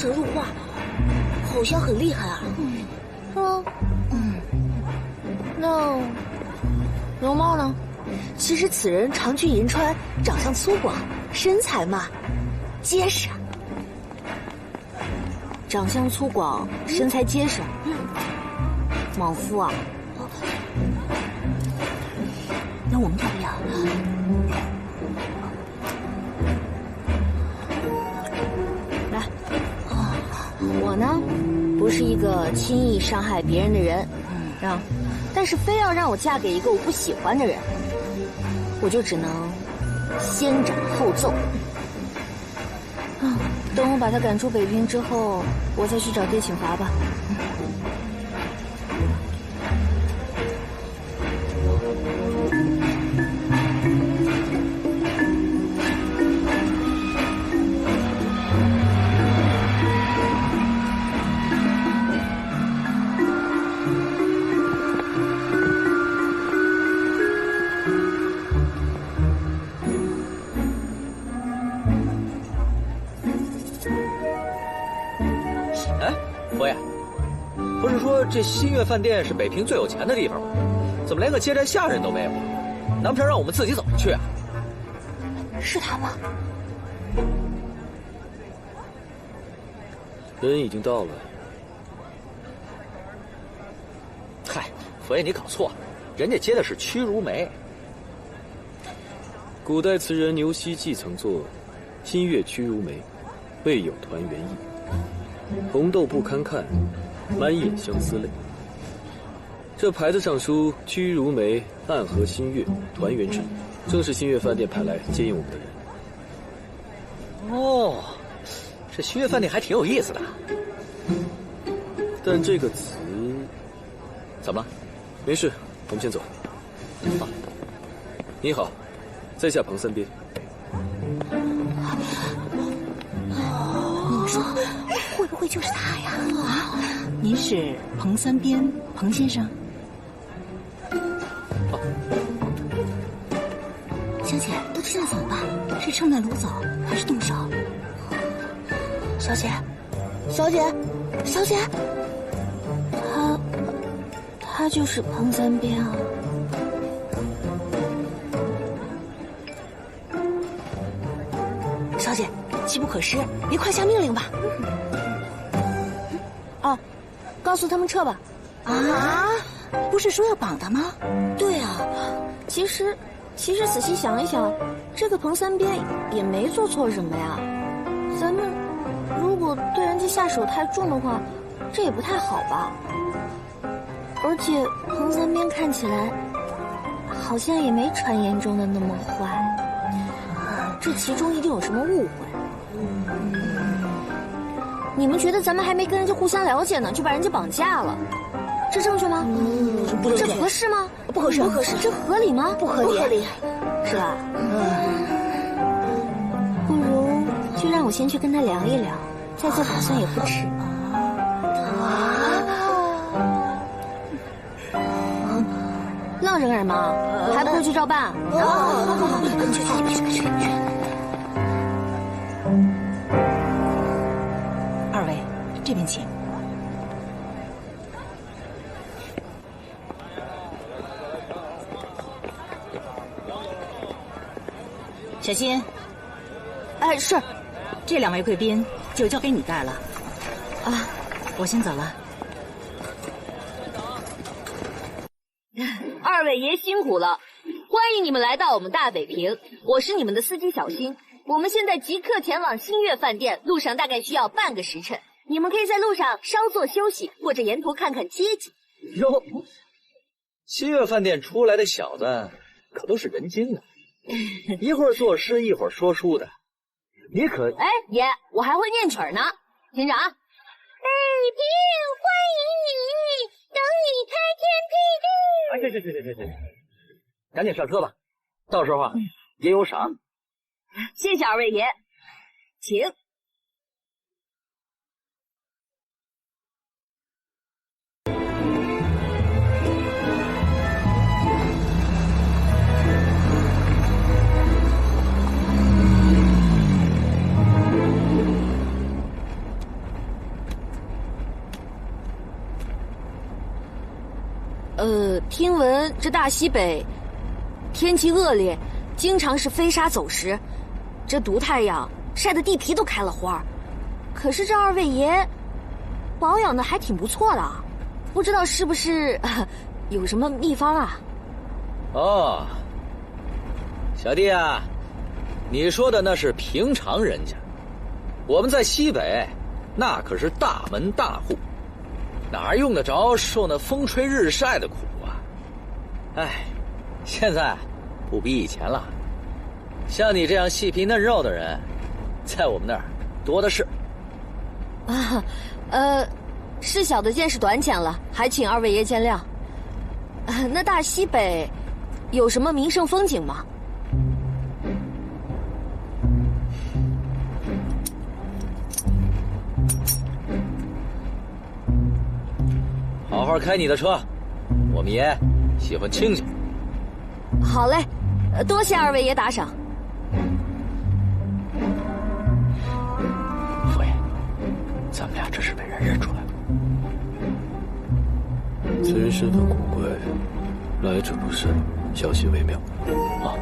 神入化，好像很厉害啊。是吗？那容貌呢？其实此人长居银川，长相粗犷，身材嘛结实。长相粗犷，身材结实。莽夫啊！那我们要不要？来，我呢，不是一个轻易伤害别人的人，但是非要让我嫁给一个我不喜欢的人，我就只能先斩后奏。等我把他赶出北平之后，我再去找爹请罚吧。这新月饭店是北平最有钱的地方吗？怎么连个接待下人都没有？难不成让我们自己走进去啊？是他吗？人已经到了。嗨，佛爷你搞错了，人家接的是屈如梅。古代词人牛希济曾作“新月屈如梅，未有团圆意。红豆不堪看，满眼相思泪。”这牌子上书屈如梅暗合新月团圆之意，正是新月饭店派来接应我们的人。哦，这新月饭店还挺有意思的。但这个词怎么了？没事，我们先走。你好，在下彭三边。你们说会不会就是他呀？您是彭三边，彭先生？小姐，都现在怎么办？是趁乱掳走，还是动手？小姐，小姐，小姐，他就是彭三边啊。小姐，机不可失，你快下命令吧。哦，告诉他们撤吧。啊？不是说要绑他吗？对啊，其实仔细想一想，这个彭三边也没做错什么呀。咱们如果对人家下手太重的话，这也不太好吧。而且彭三边看起来好像也没传言中的那么坏，这其中一定有什么误会。你们觉得咱们还没跟人家互相了解呢，就把人家绑架了，这正确吗？不正确。这合适吗？不合适，不合适。这合理吗？不合理，是吧？不如就让我先去跟他聊一聊，再做打算也不迟。愣着干什么？还不快去照办？去。二位，这边请。小新，哎，是，这2位贵宾就交给你带了。啊，我先走了。2位爷辛苦了，欢迎你们来到我们大北平，我是你们的司机小新。我们现在即刻前往新月饭店，路上大概需要半个时辰，你们可以在路上稍作休息，或者沿途看看街景。哟，新月饭店出来的小子可都是人精啊，一会儿作诗，一会儿说书的。你可……哎，爷，我还会念曲儿呢。厅长，北平欢迎你，等你开天辟地。对，赶紧上车吧，到时候啊，也有赏。谢谢2位爷，请。听闻这大西北天气恶劣，经常是飞沙走石，这毒太阳晒得地皮都开了花。可是这二位爷保养的还挺不错的，不知道是不是有什么秘方啊？哦，小弟啊，你说的那是平常人家，我们在西北那可是大门大户，哪用得着受那风吹日晒的苦啊？哎，现在不比以前了，像你这样细皮嫩肉的人，在我们那儿多的是。是小的见识短浅了，还请二位爷见谅。那大西北有什么名胜风景吗？好好开你的车，我们爷喜欢清静。好嘞，多谢二位爷打赏。佛爷，咱们俩这是被人认出来了。此人身份古怪，来者不善，小心为妙。啊！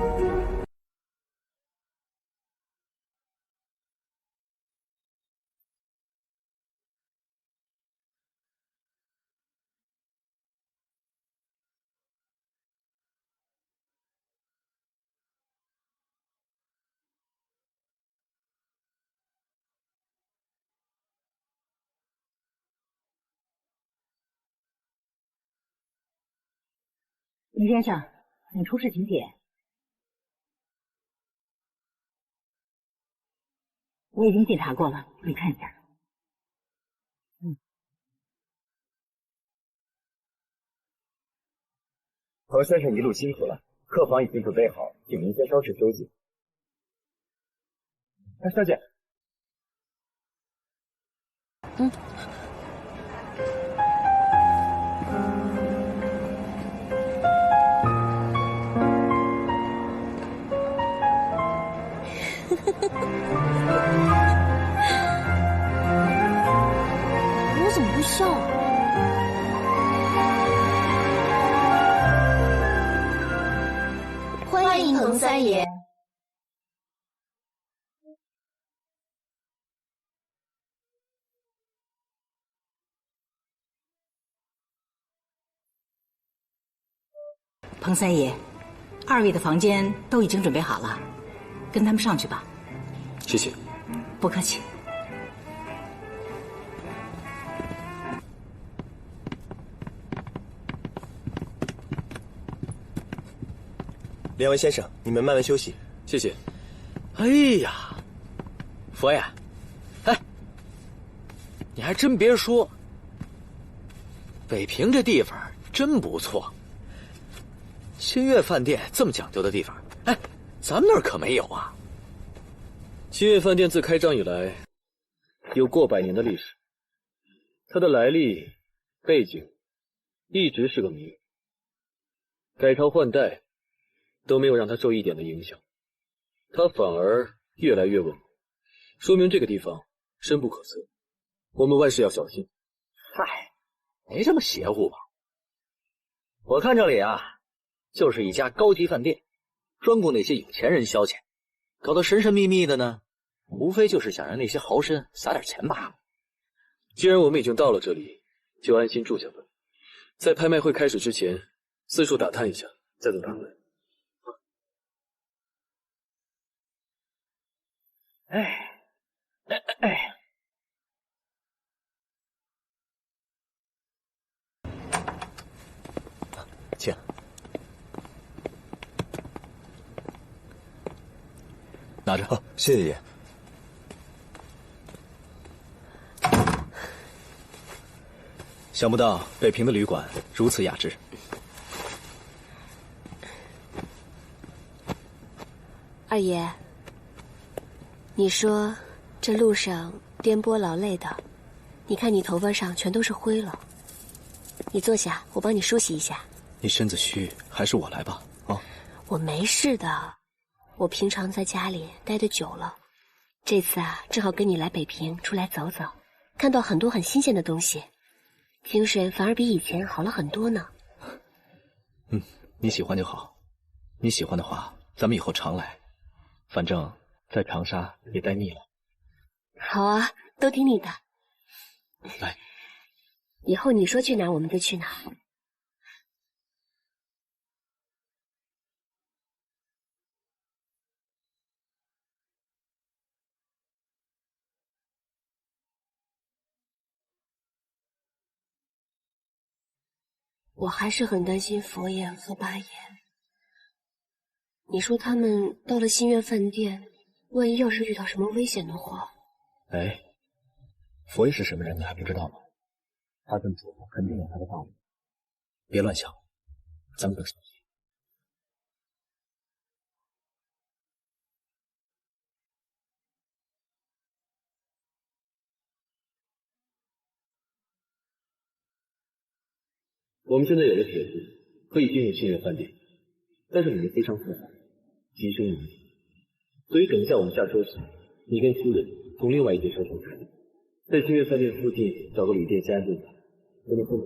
林先生，请出示请柬。我已经检查过了，你看一下。彭先生一路辛苦了，客房已经准备好，请您先稍事休息。小姐。我怎么会笑啊？欢迎彭三爷。彭三爷，二位的房间都已经准备好了，跟他们上去吧。谢谢。不客气。两位先生，你们慢慢休息。谢谢。哎呀，佛爷，哎，你还真别说，北平这地方真不错。新月饭店这么讲究的地方，哎，咱们那儿可没有啊。新月饭店自开张以来，有过100年的历史，它的来历、背景一直是个谜。改朝换代都没有让它受一点的影响，它反而越来越稳固，说明这个地方深不可测。我们万事要小心。嗨，没这么邪乎吧？我看这里啊，就是一家高级饭店，专供那些有钱人消遣，搞得神神秘秘的呢，无非就是想让那些豪绅撒点钱罢了。既然我们已经到了这里，就安心住下吧。在拍卖会开始之前，四处打探一下，再做判断。请。拿着。哦，谢谢爷。想不到北平的旅馆如此雅致。二爷，你说这路上颠簸劳累的，你看你头发上全都是灰了。你坐下，我帮你梳洗一下。你身子虚，还是我来吧。哦，我没事的，我平常在家里待得久了，这次啊，正好跟你来北平出来走走，看到很多很新鲜的东西，精神反而比以前好了很多呢。你喜欢就好。你喜欢的话，咱们以后常来。反正，在长沙也待腻了。好啊，都听你的。来，以后你说去哪儿，我们就去哪儿。我还是很担心佛爷和八爷。你说他们到了新月饭店，万一要是遇到什么危险的话……哎，佛爷是什么人，你还不知道吗？他这么做肯定有他的道理。别乱想，咱们得小心。我们现在有了铁子，可以进入新月饭店，但是你们非常复杂，急需你，所以等一下我们下车时，你跟夫人从另外一节车上开，在新月饭店附近找个旅店先安顿下，我们分头。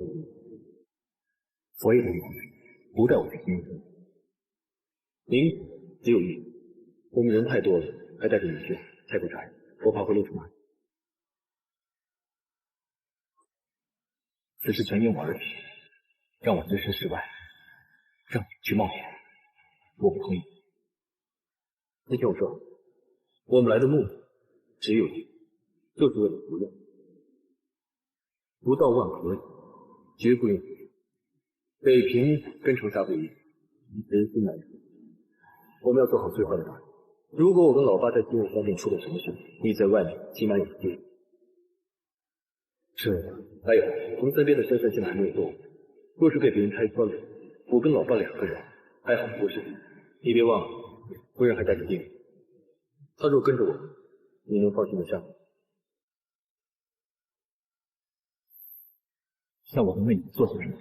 佛爷的意思不带我去新月饭店。您只有一，我们人太多了，还带着你去，太过扎人，我怕会露出马脚。此事全因我而起。让我置身事外，让你去冒险，我不同意。你听我说，我们来的目的只有一个，就是为了不用，不到万不利，绝不用。北平跟长沙不一样，人心难测，我们要做好最坏的打算。如果我跟老八在新月饭店出了什么事，你在外面起码有个爹。是的，还有彭三边的身份现在还没有动。若是被别人拆穿了，我跟老爸2个人，还好不是你别忘了，夫人还带着爹。他若跟着我，你能放心得下吗？那我能为你做些什么？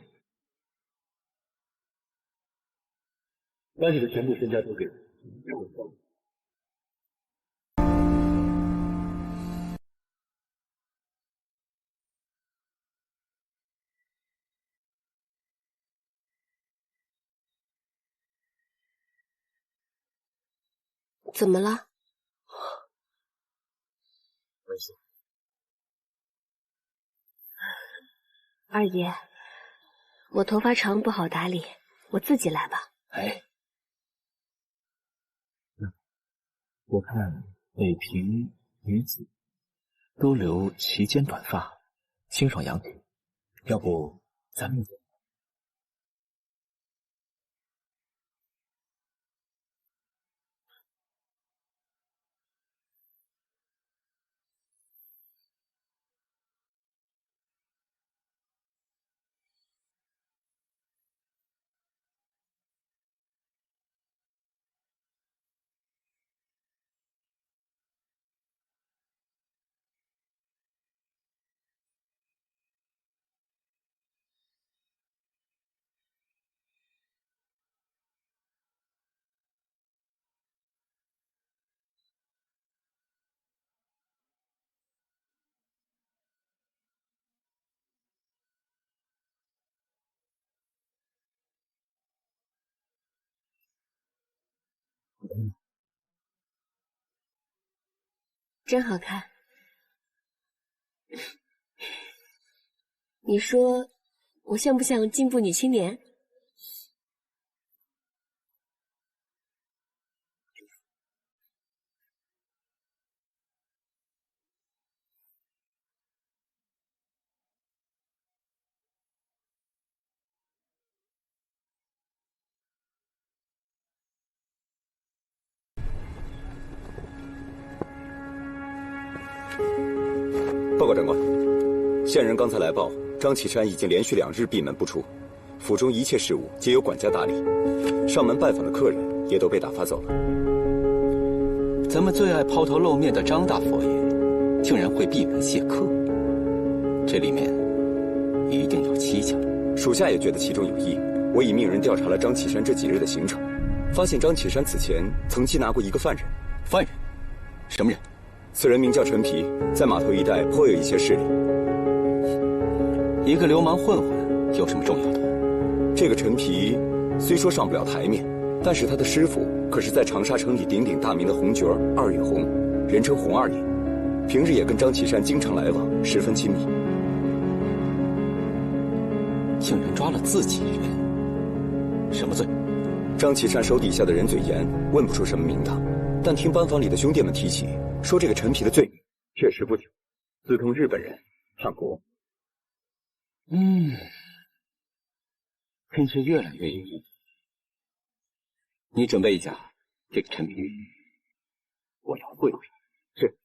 把你的全部身家都给我，让我放。怎么了？没事。二爷，我头发长不好打理，我自己来吧。哎，我看北平女子都留齐肩短发，清爽洋气，要不咱们走？真好看。你说我像不像进步女青年？报告长官，县人刚才来报，张启山已经连续2日闭门不出，府中一切事务皆由管家打理，上门拜访的客人也都被打发走了。咱们最爱抛头露面的张大佛爷，竟然会闭门谢客，这里面一定有蹊跷。属下也觉得其中有异，我已命人调查了张启山这几日的行程，发现张启山此前曾缉拿过一个犯人。犯人？什么人？此人名叫陈皮，在码头一带颇有一些势力。一个流氓混混有什么重要的？这个陈皮虽说上不了台面，但是他的师傅可是在长沙城里鼎鼎大名的红角二月红，人称红二爷，平日也跟张启山经常来往，十分亲密。竟然抓了自己人，什么罪？张启山手底下的人嘴严，问不出什么名堂，但听班房里的兄弟们提起，说这个陈皮的罪名确实不小，自通日本人叛国。真是越来越有意思。你准备一下这个陈皮，我要会会。是。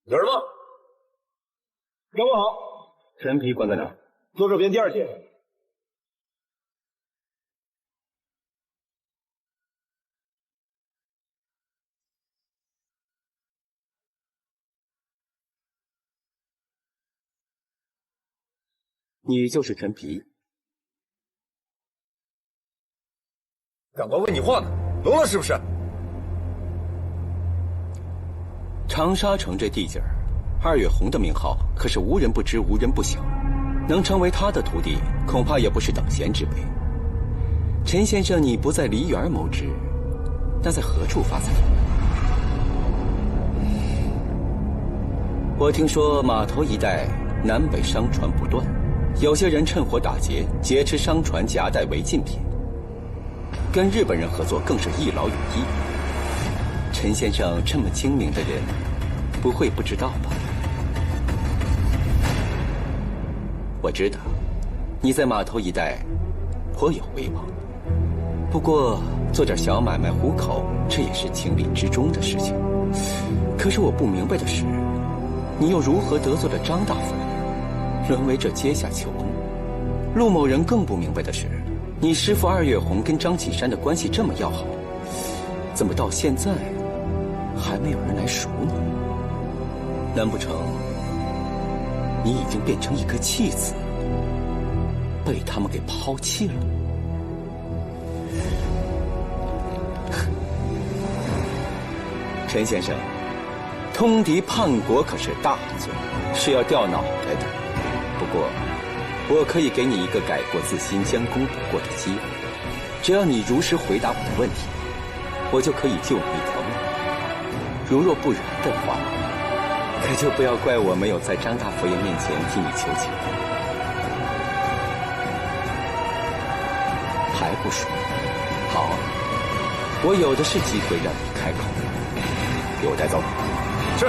有人吗？各位好。陈皮关在哪儿？左手边第2间。你就是陈皮。赶快问你话呢，聋了是不是？长沙城这地界儿，二月红的名号可是无人不知，无人不晓。能成为他的徒弟，恐怕也不是等闲之辈。陈先生，你不在梨园谋职，那在何处发财？我听说码头一带南北商船不断，有些人趁火打劫，劫持商船夹带违禁品，跟日本人合作更是一劳永逸。陈先生这么精明的人，不会不知道吧？我知道，你在码头一带颇有威望。不过做点小买卖糊口，这也是情理之中的事情。可是我不明白的是，你又如何得罪了张大夫，沦为这阶下囚呢？陆某人更不明白的是，你师父二月红跟张启山的关系这么要好，怎么到现在还没有人来赎你？难不成你已经变成一颗弃子，被他们给抛弃了？陈先生，通敌叛国可是大罪，是要掉脑袋的。不过，我可以给你一个改过自新、将功补过的机会。只要你如实回答我的问题，我就可以救你一条命。如若不然的话，可就不要怪我没有在张大佛爷面前替你求情。还不说？好，我有的是机会让你开口。给我带走。是。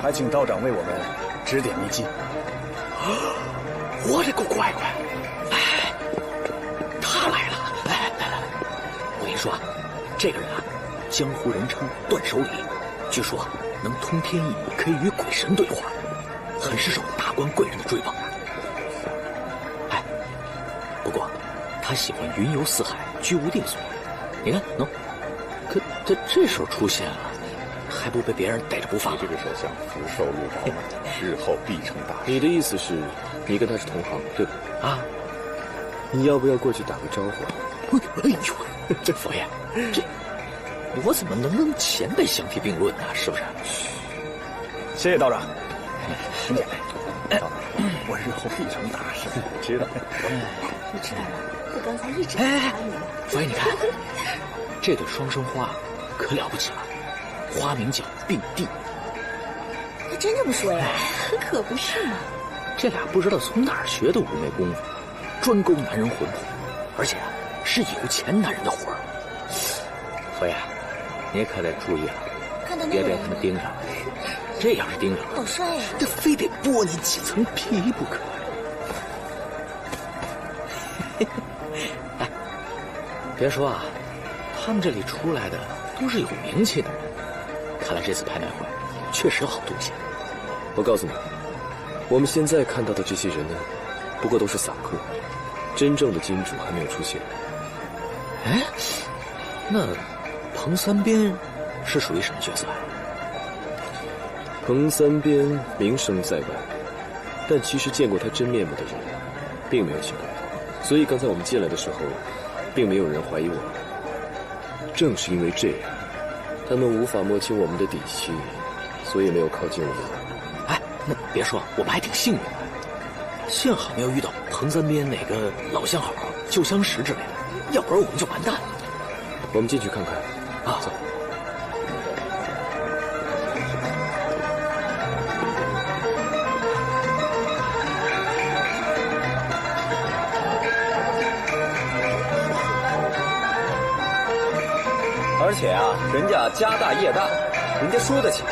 还请道长为我们指点迷津。我的个乖乖！哎，他来了！来！我跟你说，这个人啊，江湖人称断手里，据说能通天意，可以与鬼神对话，很是受达官贵人的追捧啊。哎，不过他喜欢云游四海，居无定所。你看，可他这时候出现了，还不被别人逮着不放？这个手下福寿路饱满，日后必成大事。你的意思是，你跟他是同行，对吧？啊，你要不要过去打个招呼？哎呦，这佛爷，这我怎么能跟前辈相提并论呢？是不是？谢谢道长。兄弟，道长，我日后必成大事。知道。你知道吗？我刚才一直哎，佛爷，你看，这对双生花可了不起了，花名叫并蒂。他真这么说呀？可不是嘛。这俩不知道从哪儿学的妩媚功夫，专勾男人魂魄，而且是有钱男人的活儿。佛爷，你可得注意了，别被他们盯上了。这要是盯上了，好帅呀！这非得剥你几层皮不可。哎，别说啊，他们这里出来的都是有名气的人，看来这次拍卖会确实有好东西。我告诉你，我们现在看到的这些人呢，不过都是散客，真正的金主还没有出现。哎，那彭三边是属于什么角色啊？彭三边名声在外，但其实见过他真面目的人并没有几个，所以刚才我们进来的时候，并没有人怀疑我们。正是因为这样，他们无法摸清我们的底细，所以没有靠近我们。哎，那别说，我们还挺幸运的，幸好没有遇到彭三边哪个老相好、旧相识之类的，要不然我们就完蛋了。我们进去看看。啊，走。而且啊，人家家大业大，人家说得起。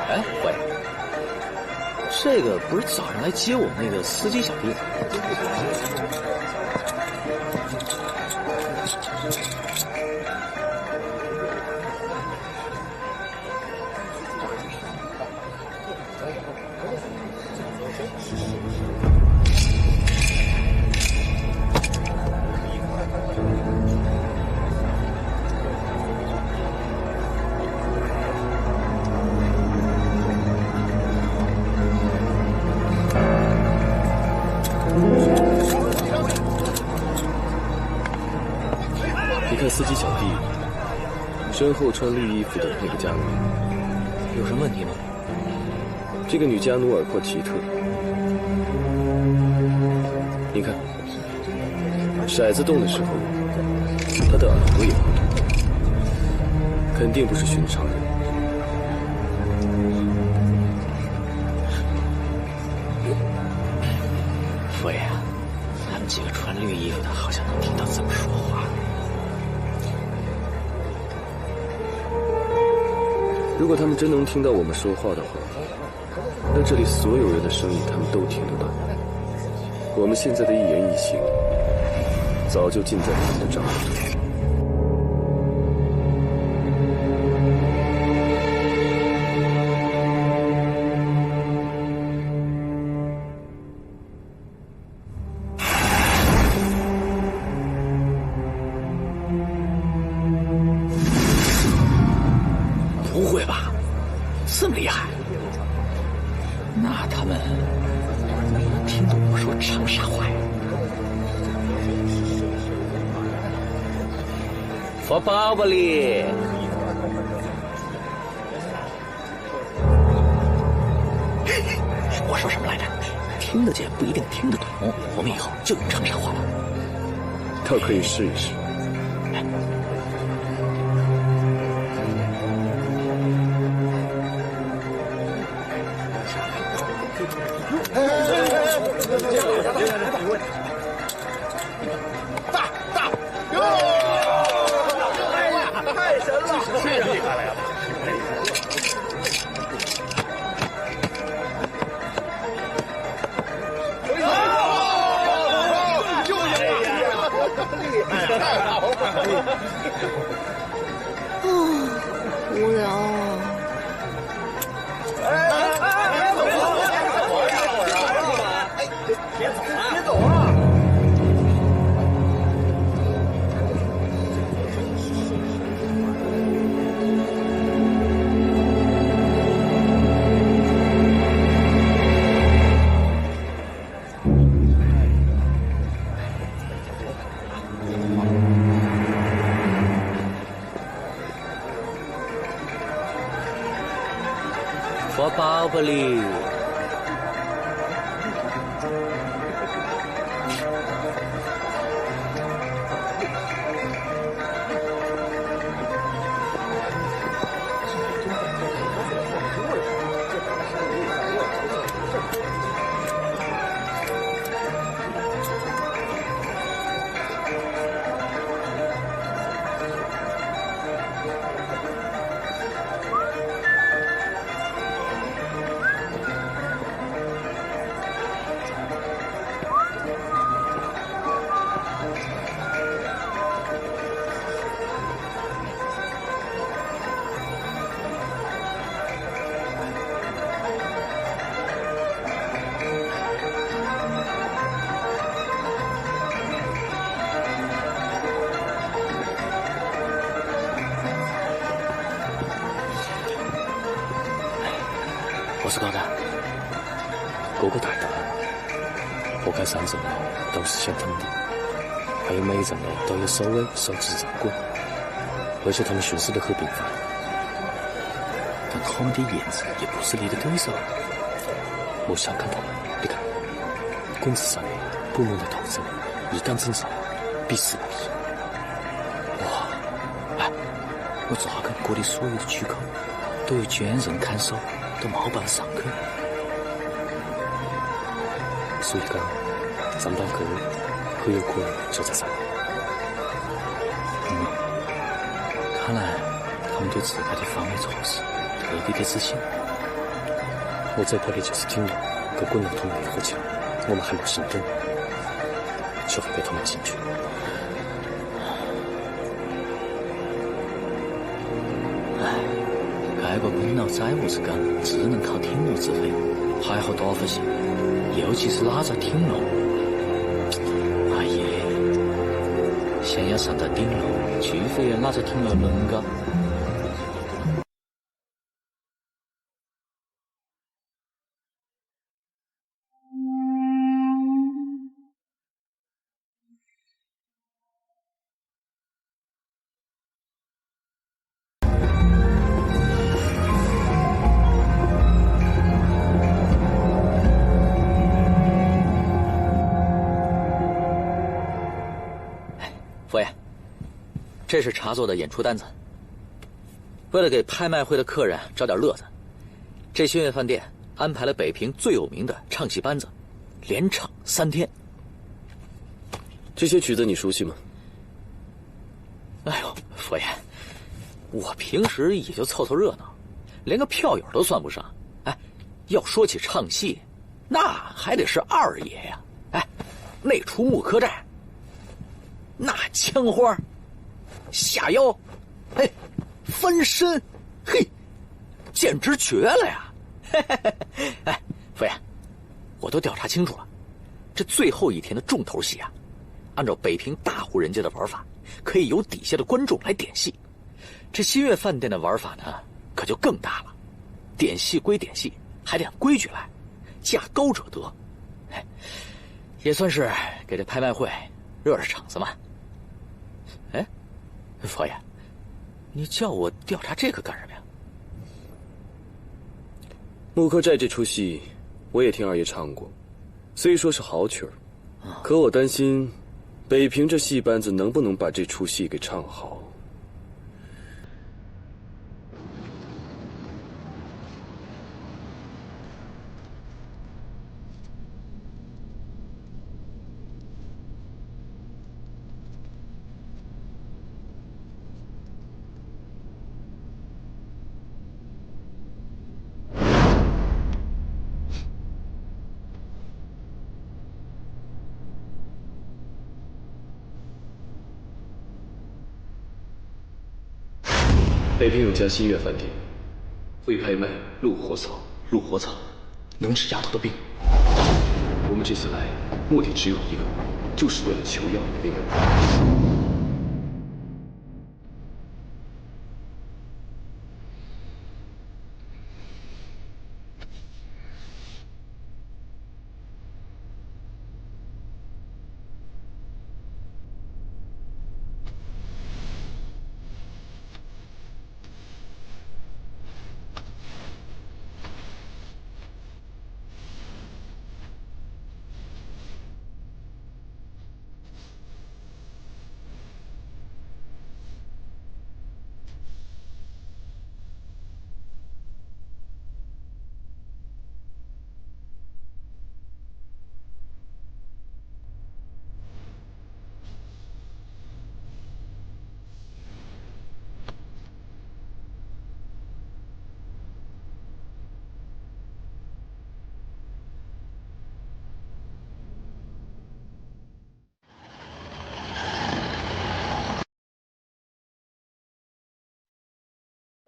哎，喂，这个不是早上来接我们那个司机小弟吗？你看司机小弟身后穿绿衣服的那个家奴，有什么问题吗？这个女家奴耳廓奇特，你看，骰子动的时候，她的耳朵也会动，肯定不是寻常人。喂啊，他们几个穿绿衣服的，好像能听到怎么说话。如果他们真能听到我们说话的话，那这里所有人的声音他们都听得到。我们现在的一言一行，早就尽在他们的掌握中。不会吧，这么厉害？那他们能听懂我说长沙话呀？佛巴巴利，我说什么来着？听得见不一定听得懂，我们以后就用长沙话了。倒可以试一试。太神了，太厉害了呀！又赢了，厉害，太好了！无聊啊。别走啊！佛巴巴利。我是高达，哥哥太大了，破开3层楼都是小天地，还有每一层楼都有守卫守执掌柜，而且他们巡视的很频繁。但他们的颜值也不是你的对手。我想看他们，你看，滚子上面不弄的头子，一杆正上，比死不比。哇！哎，我乍看哥的所有的举口都有坚韧看守，都冇办法上去。所以讲，张大哥很有可能就在上面。看来他们对自家的防卫措施特别的自信。我最怕的就是听了跟滚龙桶联合起来，我们还没行动，就会被他们进去。该个滚佬再无是讲，只能靠挺路自飞，还好打不起，尤其是那在挺路。哎耶，想要上到顶楼，除非要那在挺楼能高。佛爷，这是茶座的演出单子。为了给拍卖会的客人找点乐子，这新月饭店安排了北平最有名的唱戏班子，连唱3天。这些曲子你熟悉吗？哎呦，佛爷，我平时也就凑凑热闹，连个票友都算不上。哎，要说起唱戏，那还得是二爷呀。哎，那出木柯寨，那枪花、下腰，嘿，翻身，嘿，简直绝了呀！嘿嘿嘿，哎，佛爷，我都调查清楚了，这最后一天的重头戏啊，按照北平大户人家的玩法，可以由底下的观众来点戏。这新月饭店的玩法呢，可就更大了，点戏归点戏，还得按规矩来，价高者得。哎，也算是给这拍卖会热热场子嘛。哎，佛爷，你叫我调查这个干什么呀？木柯寨这出戏，我也听二爷唱过，虽说是好曲儿，可我担心北平这戏班子能不能把这出戏给唱好。北平有家新月饭店，会拍卖鹿火草。鹿火草能治丫头的病。我们这次来目的只有一个，就是为了求要那个。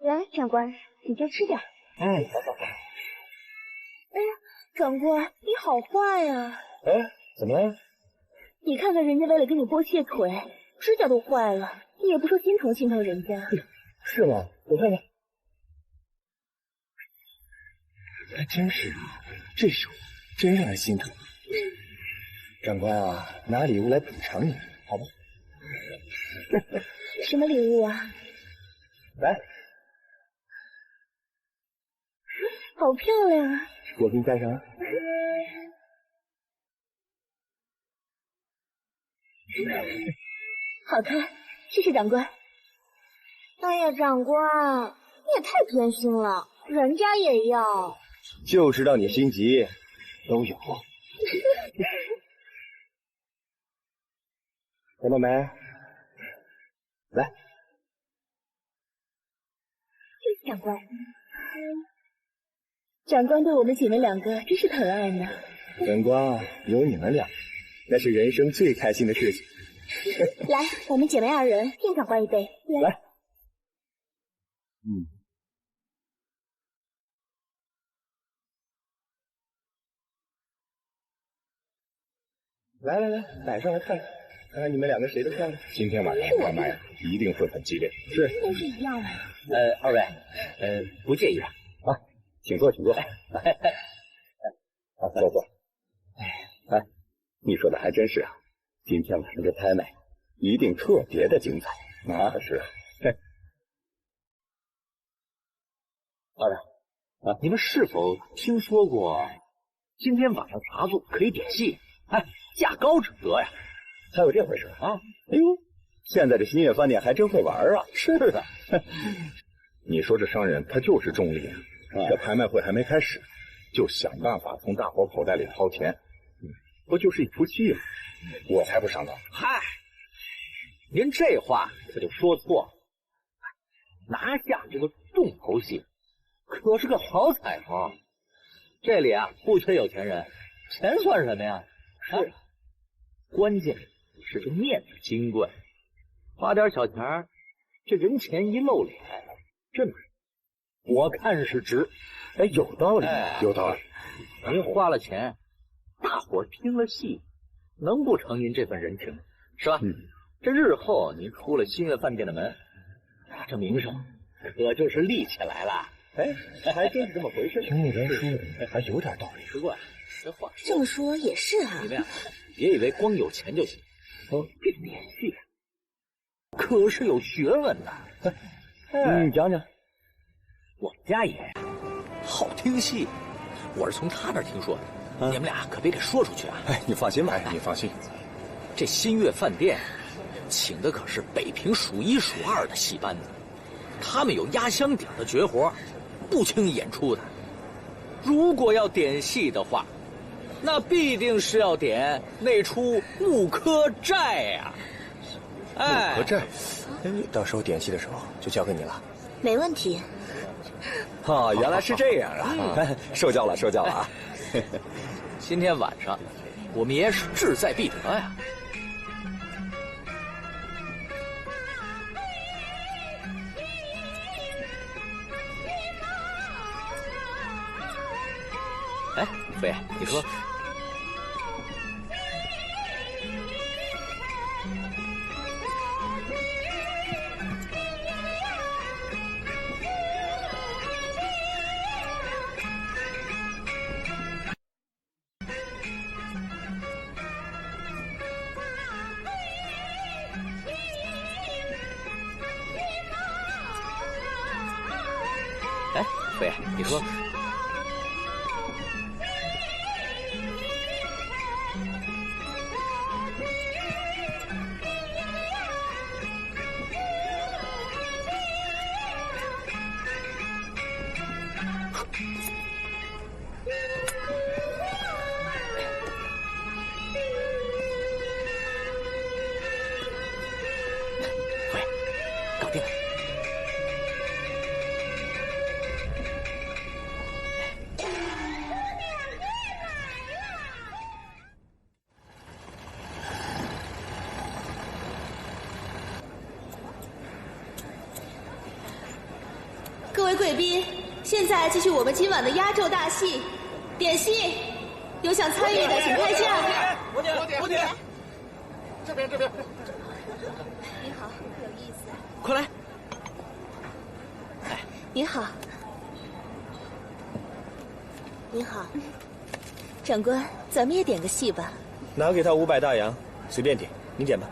来，长官，你先吃点。好。哎呀，长官，你好坏呀！哎，怎么了？你看看人家为了给你剥蟹腿，指甲都坏了，你也不说心疼心疼人家。是吗？我看看。还真是啊，这手真让人心疼。长官啊，拿礼物来补偿你，好吧？什么礼物啊？来，好漂亮啊！我给你戴上啊。好看，谢谢长官。哎呀，长官，你也太偏心了，人家也要。就知道你心急，都有。看到没？来，长官，长官对我们姐妹两个真是疼爱呢。本官有你们俩，那是人生最开心的事情。来，我们姐妹二人敬长官一杯。来，来，摆上来看看，看看你们两个谁的漂亮。今天晚上的拍卖一定会很激烈。是，都是一样的。二位，不介意吧？啊，请坐，请坐。好，坐。哎，你说的还真是啊，今天晚上这拍卖一定特别的精彩。那可是。二位啊，你们是否听说过今天晚上茶座可以点戏？哎，价高者得呀！还有这回事啊？哎呦，现在这新月饭店还真会玩啊！是的，你说这商人他就是重利啊！这拍卖会还没开始，就想办法从大伙口袋里掏钱，不就是一出戏吗？我才不上当！嗨，您这话可就说错了。拿下这个重头戏，可是个好彩头。这里啊，不缺有钱人，钱算什么呀？是，关键是这面子金贵，花点小钱，这人前一露脸，这我看是值。哎，有道理，有道理。您花了钱，大伙听了戏，能不承您这份人情是吧？这日后您出了新月饭店的门，这名声可就是立起来了。哎，还真是这么回事。听你这说的还有点道理。奇怪，这话这么说也是啊。你们呀，别以为光有钱就行。这演戏可是有学问的。你讲讲。我们家爷好听戏，我是从他那儿听说的。你们俩可别给说出去啊！哎，你放心吧，你放心。这新月饭店请的可是北平数一数二的戏班子，他们有压箱底的绝活，不轻易演出的。如果要点戏的话，那必定是要点那出《木柯寨》呀。木柯寨，到时候点戏的时候就交给你了。没问题。哦，原来是这样啊！受教了啊！今天晚上我们也是志在必得呀。哎，飞，你说。哎，飞，你说。搞定了。各位贵宾，现在继续我们今晚的压轴大戏——点戏。有想参与的，请开价。我点。这边。你好，有意思。快来。你好。您好，长官，咱们也点个戏吧。拿给他500大洋，随便点，你点吧。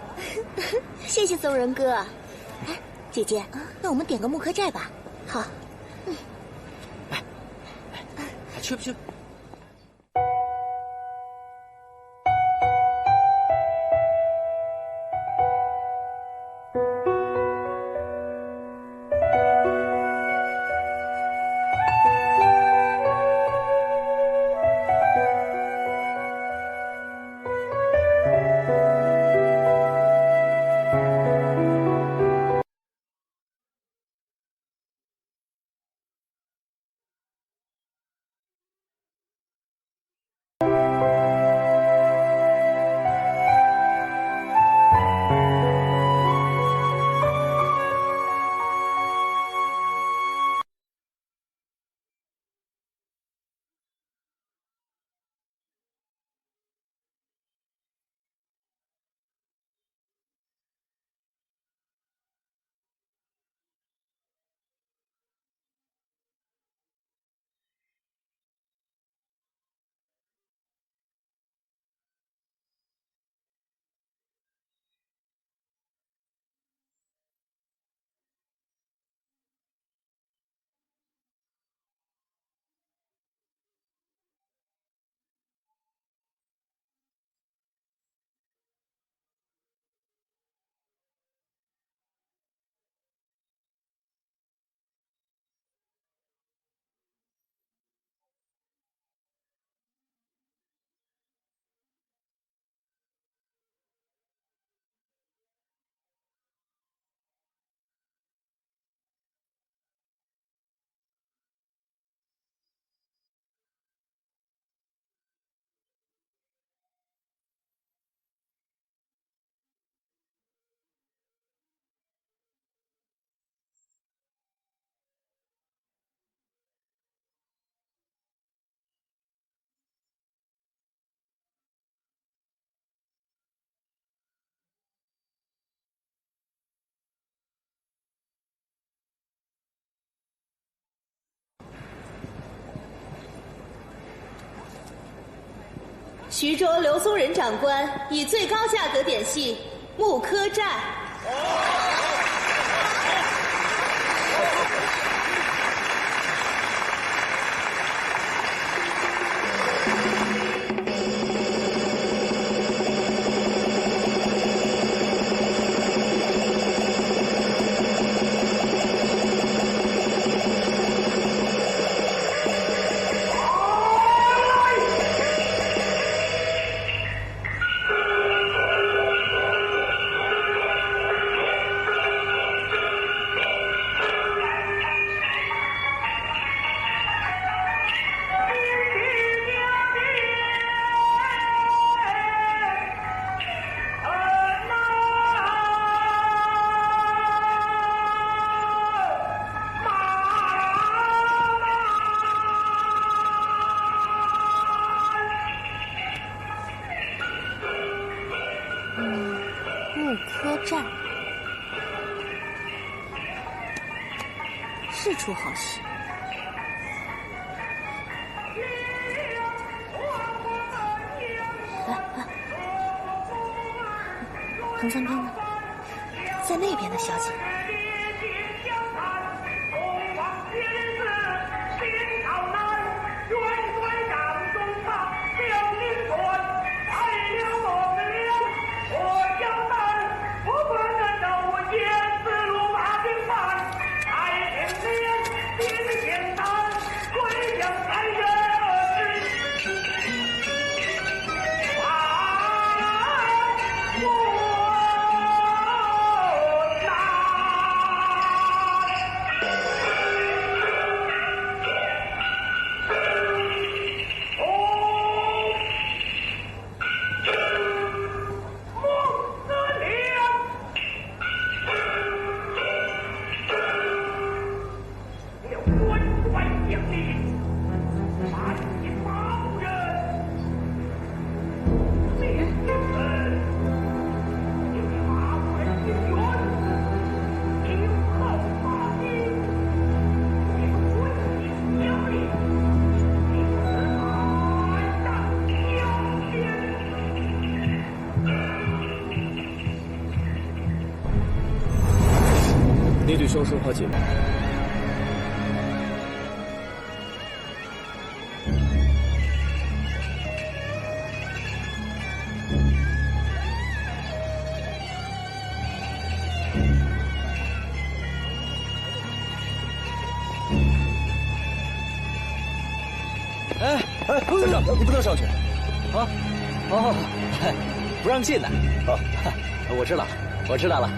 谢谢松仁哥。哎，姐姐，那我们点个木柯寨吧。好。去不去？徐州刘松仁长官以最高价格点戏《木柯寨》。木柯寨是出好戏。来，彭三兵呢？在那边呢，小姐。啊！双生花戒指。站长，你不能上去。啊，哦，不让进来。哦，我知道，我知道了。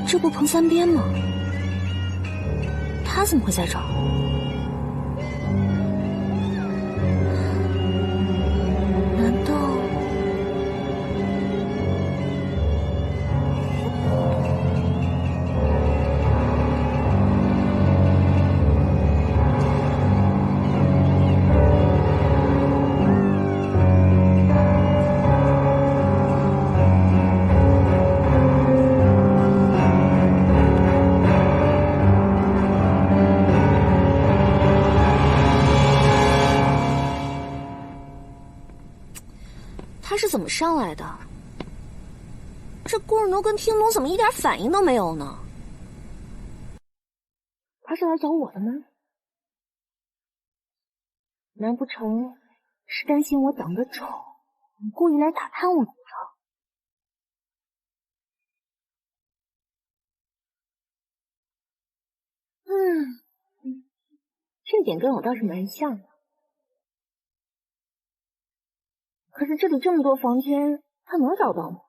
这不彭三边吗？他怎么会在这儿？难道……他是怎么上来的？这顾日奴跟听奴怎么一点反应都没有呢？他是来找我的吗？难不成是担心我长得丑，故意来打探我怎么着？这点跟我倒是蛮像的。可是这里这么多房间，他能找到吗？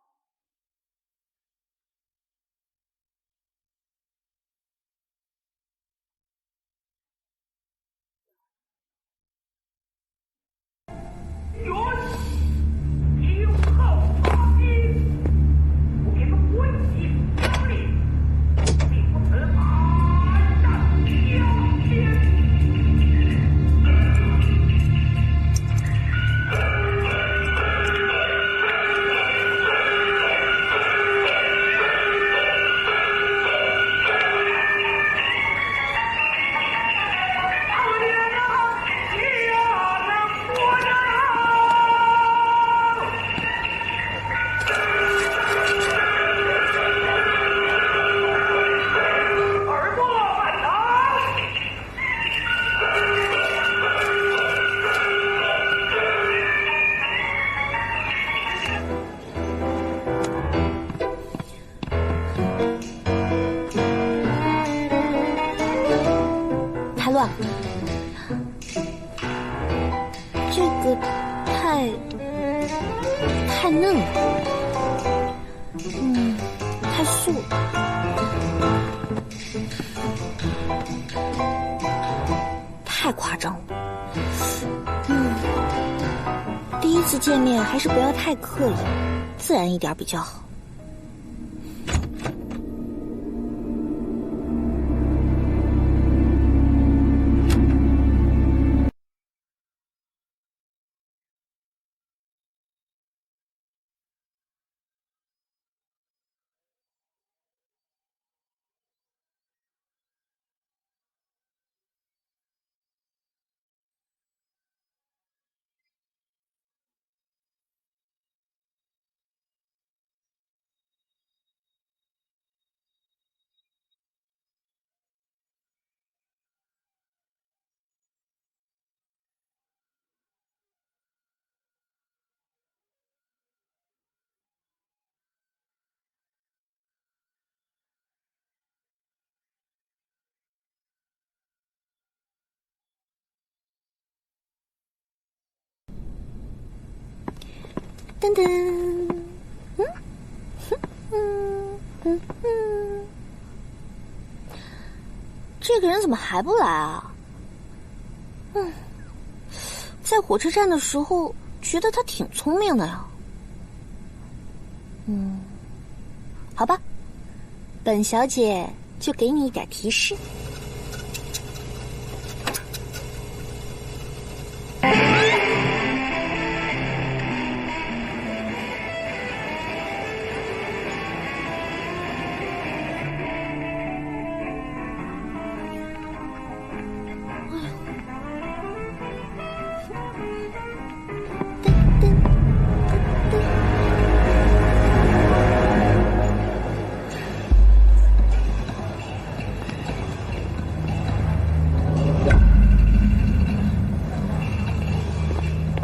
这个太嫩了，太素了。太夸张了。第一次见面还是不要太刻意，自然一点比较好。噔噔，这个人怎么还不来啊？在火车站的时候觉得他挺聪明的呀。好吧，本小姐就给你一点提示。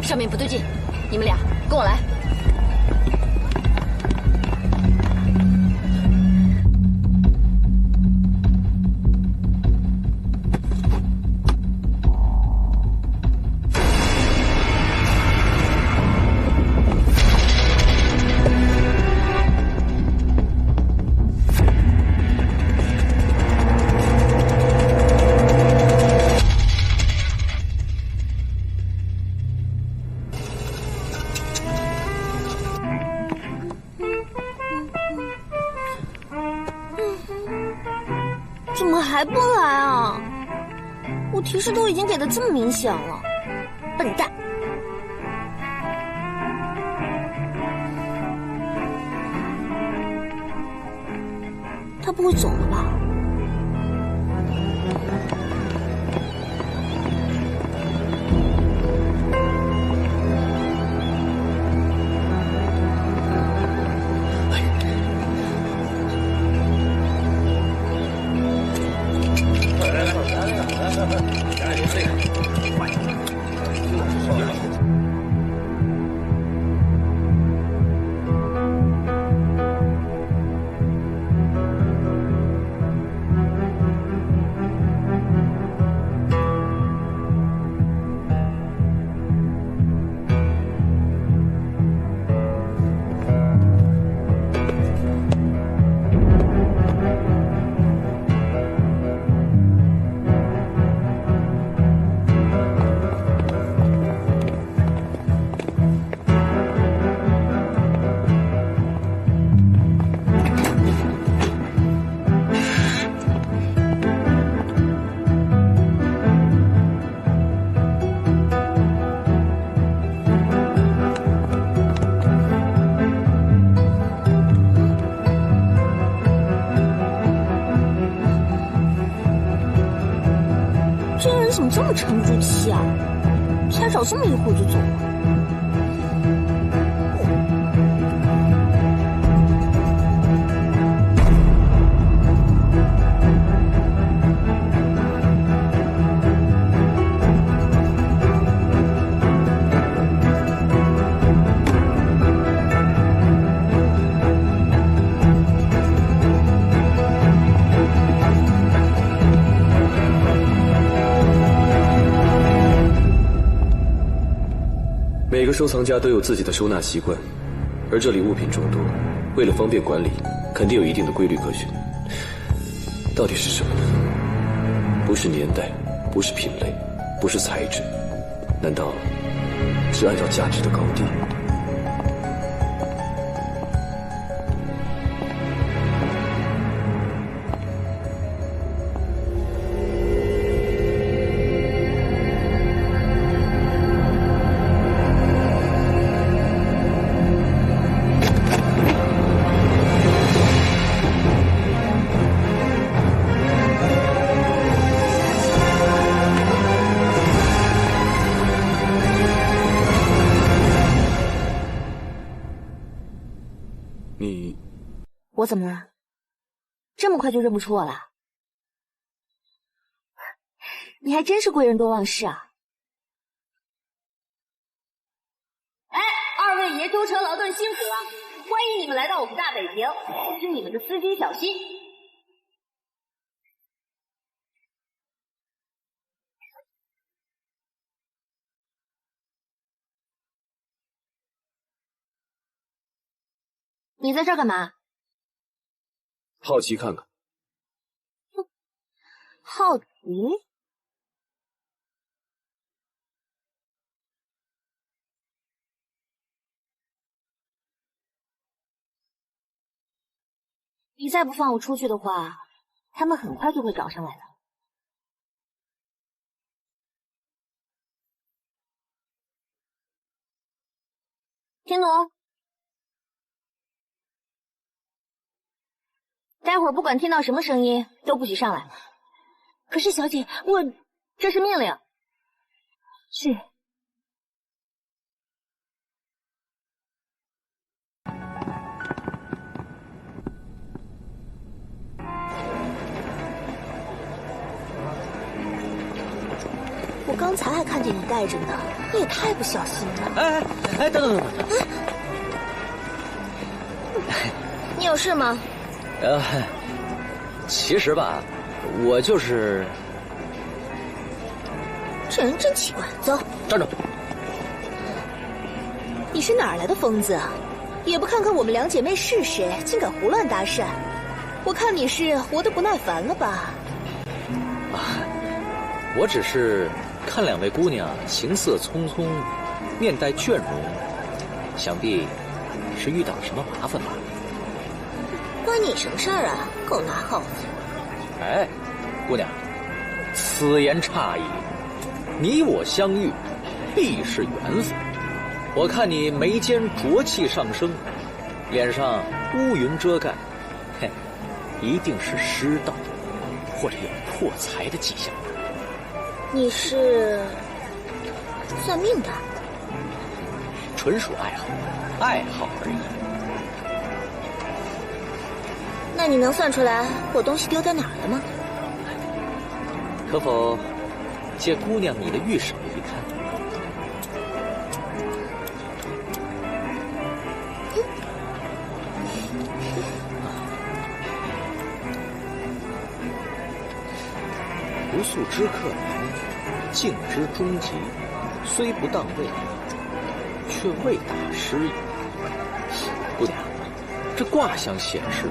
上面不对劲，你们俩跟我来。怎么还不来啊？我提示都已经给的这么明显了，笨蛋！他不会走了吧？这个人怎么这么沉不住气啊？才找这么一会儿就走了。每个收藏家都有自己的收纳习惯，而这里物品众多，为了方便管理，肯定有一定的规律可循。到底是什么呢？不是年代，不是品类，不是材质，难道是按照价值的高低？我怎么了？这么快就认不出我了？你还真是贵人多忘事啊！哎，二位爷舟车劳顿辛苦了，欢迎你们来到我们大北平，我是你们的司机小新。你在这儿干嘛？好奇看看。好奇？你再不放我出去的话，他们很快就会找上来的。听懂？待会儿不管听到什么声音，都不许上来。可是小姐，这是命令。是。我刚才还看见你带着呢，你也太不小心了。哎，等等。你有事吗？其实吧，我就是……这人真奇怪。走，站住！你是哪儿来的疯子啊？也不看看我们两姐妹是谁，竟敢胡乱搭讪！我看你是活得不耐烦了吧？我只是看两位姑娘行色匆匆，面带倦容，想必是遇到了什么麻烦吧。关你什么事儿啊？狗拿耗子！哎，姑娘，此言差矣。你我相遇，必是缘分。我看你眉间浊气上升，脸上乌云遮盖，嘿，一定是失道，或者有破财的迹象。你是算命的？纯属爱好，爱好而已。那你能算出来我东西丢在哪儿了吗？可否借姑娘你的玉手一看？不速之客来，敬之终极，虽不当位，却未打失矣。姑娘，这卦象显示，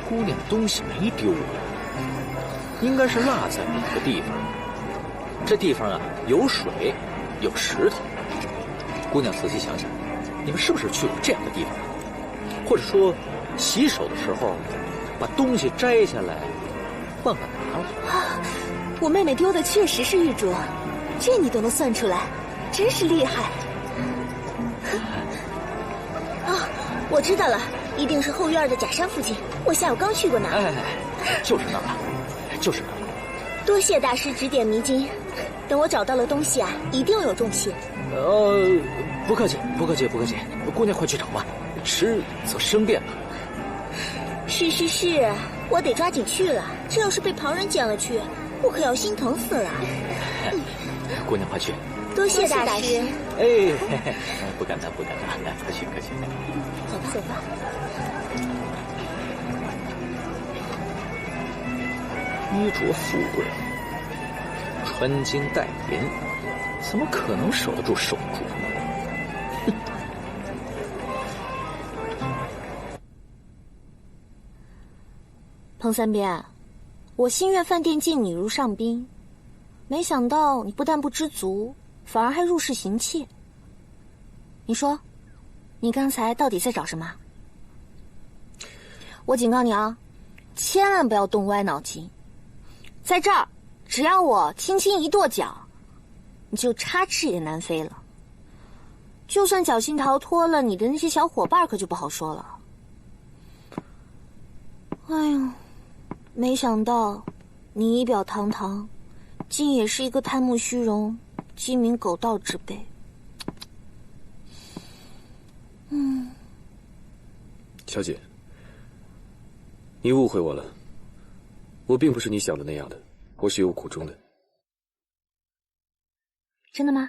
姑娘东西没丢啊，应该是落在某个地方。这地方啊，有水，有石头。姑娘仔细想想，你们是不是去过这样的地方？或者说，洗手的时候把东西摘下来忘了拿了？我妹妹丢的确实是玉镯，这你都能算出来，真是厉害。啊，我知道了，一定是后院的假山附近，我下午刚去过那儿。就是那儿，就是那儿。多谢大师指点迷津，等我找到了东西啊，一定有重谢。不客气，不客气，不客气。姑娘快去找吧，迟则生变了。是，我得抓紧去了，这要是被旁人捡了去，我可要心疼死了。姑娘快去。多谢大师。不敢当，不敢当，客气客气。走吧，走吧。衣着富贵，穿金戴银，怎么可能守得住守不住？彭三边，我新月饭店敬你如上宾，没想到你不但不知足，反而还入室行窃。你说，你刚才到底在找什么？我警告你啊，千万不要动歪脑筋。在这儿，只要我轻轻一跺脚，你就插翅也难飞了。就算侥幸逃脱了，你的那些小伙伴可就不好说了。哎呦，没想到你仪表堂堂，竟也是一个贪慕虚荣、鸡鸣狗盗之辈。小姐，你误会我了，我并不是你想的那样的，我是有苦衷的。真的吗？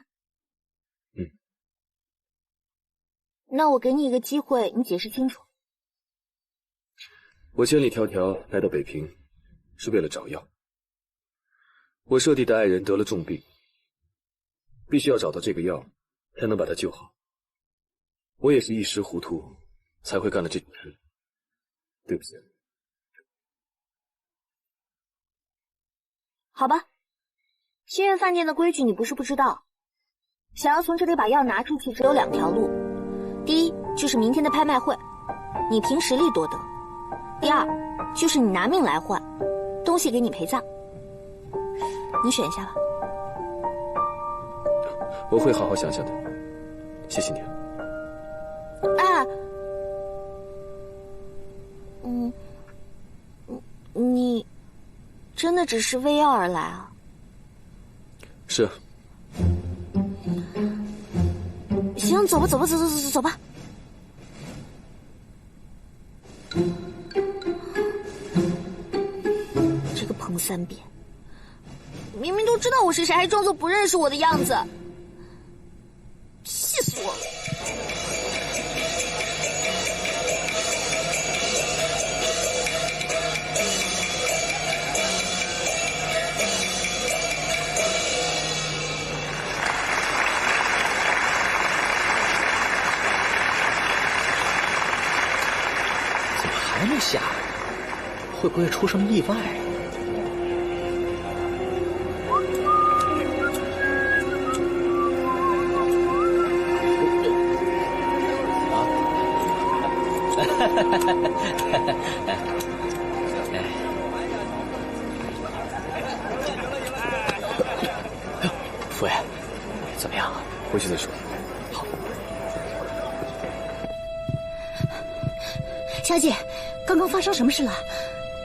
那我给你一个机会，你解释清楚。我千里迢迢来到北平，是为了找药。我舍弟的爱人得了重病，必须要找到这个药，才能把他救好。我也是一时糊涂，才会干了这种事。对不起。好吧，新月饭店的规矩你不是不知道，想要从这里把药拿出去，只有2条路。第一就是明天的拍卖会，你凭实力夺得；第二就是你拿命来换，东西给你陪葬。你选一下吧。我会好好想想的，谢谢你。你真的只是为药而来啊？是啊。行，走吧，走吧，走吧。这个彭三扁，明明都知道我是谁，还装作不认识我的样子，气死我了！还没下，会不会出什么意外？夫人，怎么样？回去再说。好。小姐，刚刚发生什么事了？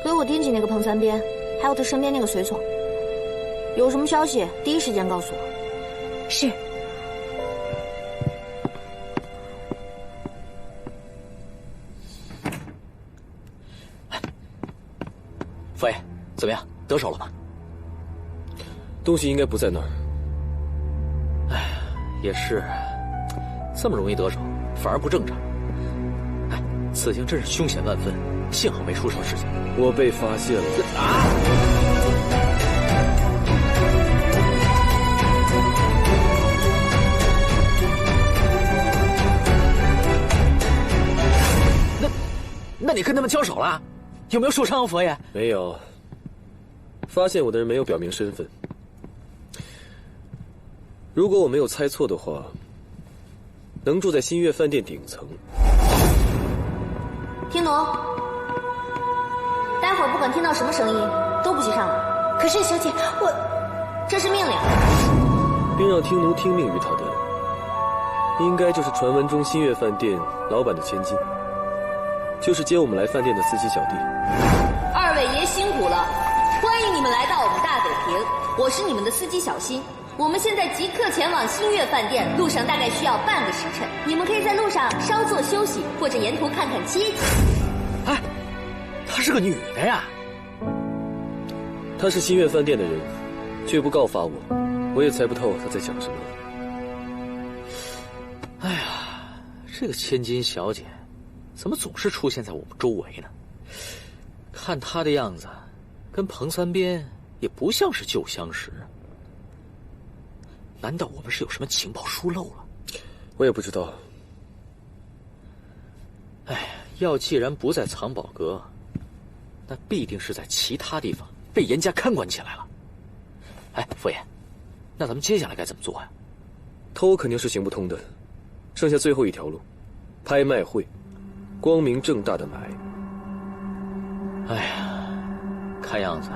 给我盯紧那个彭三边，还有他身边那个随从。有什么消息，第一时间告诉我。是。夫人，怎么样？得手了吗？东西应该不在那儿。哎，也是，这么容易得手，反而不正常。哎，此行真是凶险万分，幸好没出什么事情。我被发现了。那你跟他们交手了？有没有受伤啊，佛爷？没有。发现我的人没有表明身份。如果我没有猜错的话，能住在新月饭店顶层。听奴，待会儿不管听到什么声音，都不许上来。可是小姐，这是命令。并让听奴听命于他的，应该就是传闻中新月饭店老板的千金，就是接我们来饭店的司机小弟。二位爷辛苦了，欢迎你们来到我们大北平，我是你们的司机小新。我们现在即刻前往新月饭店，路上大概需要半个时辰，你们可以在路上稍作休息，或者沿途看看街景。哎，她是个女的呀。她是新月饭店的人，却不告发我，我也猜不透她在想什么。哎呀，这个千金小姐，怎么总是出现在我们周围呢？看她的样子，跟彭三边也不像是旧相识。难道我们是有什么情报疏漏了？我也不知道。哎，药既然不在藏宝阁，那必定是在其他地方被严加看管起来了。哎，佛爷，那咱们接下来该怎么做呀？偷肯定是行不通的，剩下最后一条路，拍卖会，光明正大的买。哎呀，看样子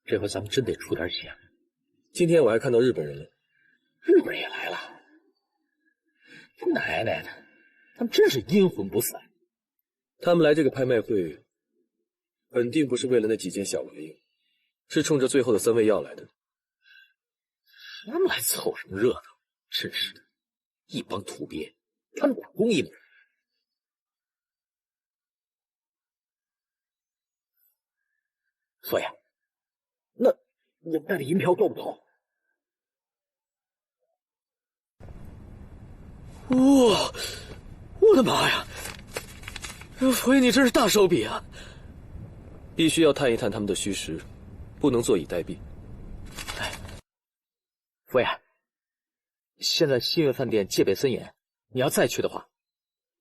这回咱们真得出点血。今天我还看到日本人了。日本也来了，奶奶的，他们真是阴魂不散。他们来这个拍卖会，肯定不是为了那几件小玩意，是冲着最后的3味药来的。他们来凑什么热闹？真是的，一帮土鳖，他们打公益吗？佛爷，那我们带的银票够不够？哇！我的妈呀！佛爷，你真是大手笔啊！必须要探一探他们的虚实，不能坐以待毙。哎，佛爷，现在新月饭店戒备森严，你要再去的话，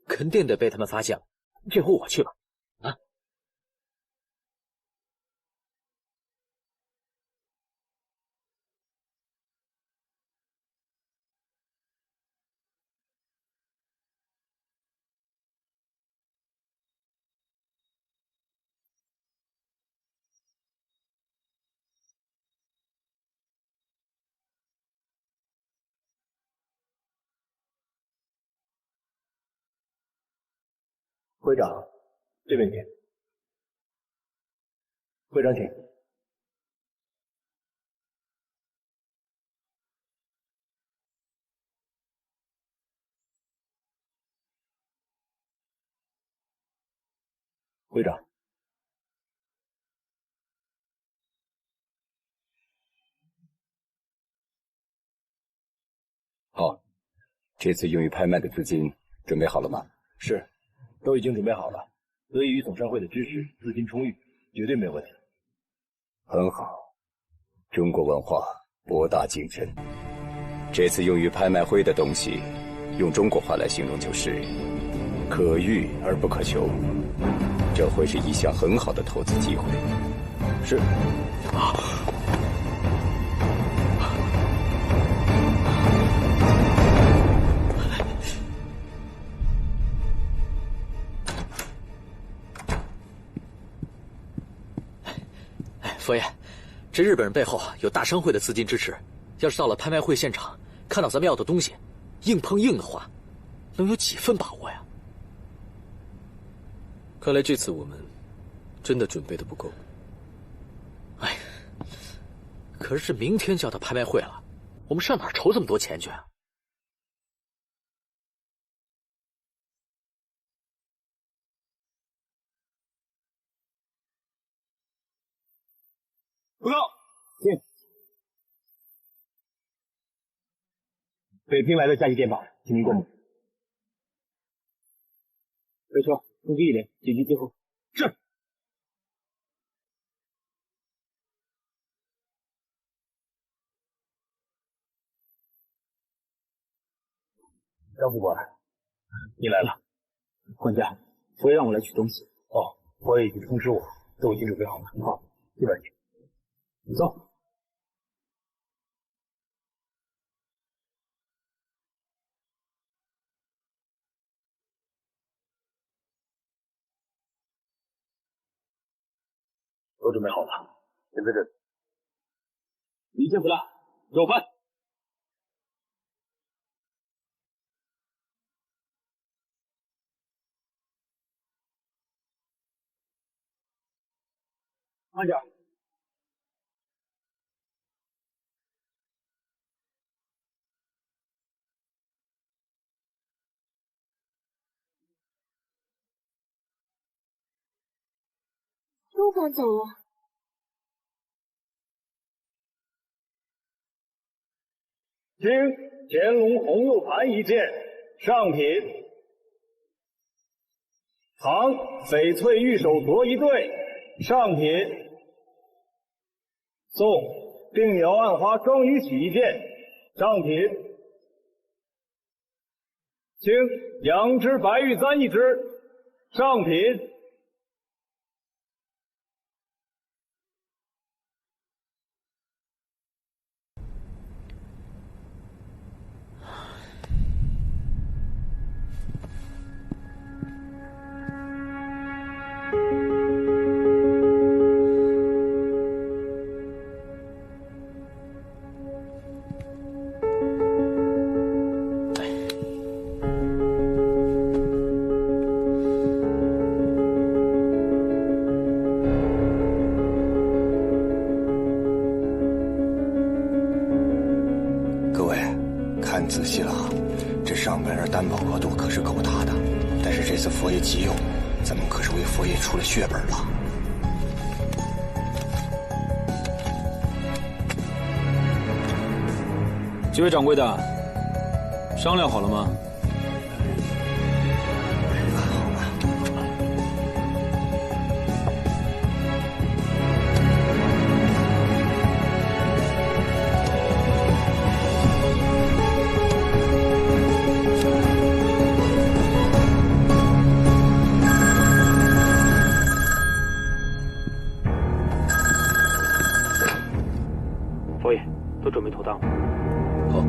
肯定得被他们发现了。这回我去吧。啊！会长，这边请。会长请。会长，好，这次用于拍卖的资金准备好了吗？是，都已经准备好了。得益于总商会的支持，资金充裕，绝对没有问题。很好，中国文化博大精深。这次用于拍卖会的东西，用中国话来形容就是可遇而不可求。这会是一项很好的投资机会。是。佛爷，这日本人背后有大商会的资金支持，要是到了拍卖会现场，看到咱们要的东西，硬碰硬的话，能有几分把握呀？看来这次我们真的准备的不够。哎，可是这明天就要到拍卖会了，我们上哪儿筹这么多钱去啊？报告，请。北平来的加急电报，请您过目。维修，通知一连，紧急接后。是。张副官，你来了。管家，佛爷让我来取东西。哦，佛爷已经通知我，都已经准备好了。好，这边请。你走。都准备好了，先在这里。一切不落，有办。慢点。又赶走了。经乾隆红釉盘一件，上品。唐翡翠玉手镯一对，上品。宋定窑暗花双鱼曲一件，上品。清羊脂白玉簪一只，上品。各位，看仔细了啊，这上半身担保额度可是够大的，但是这次佛爷急用，咱们可是为佛爷出了血本了。几位掌柜的，商量好了吗？佛爷，都准备妥当了。好。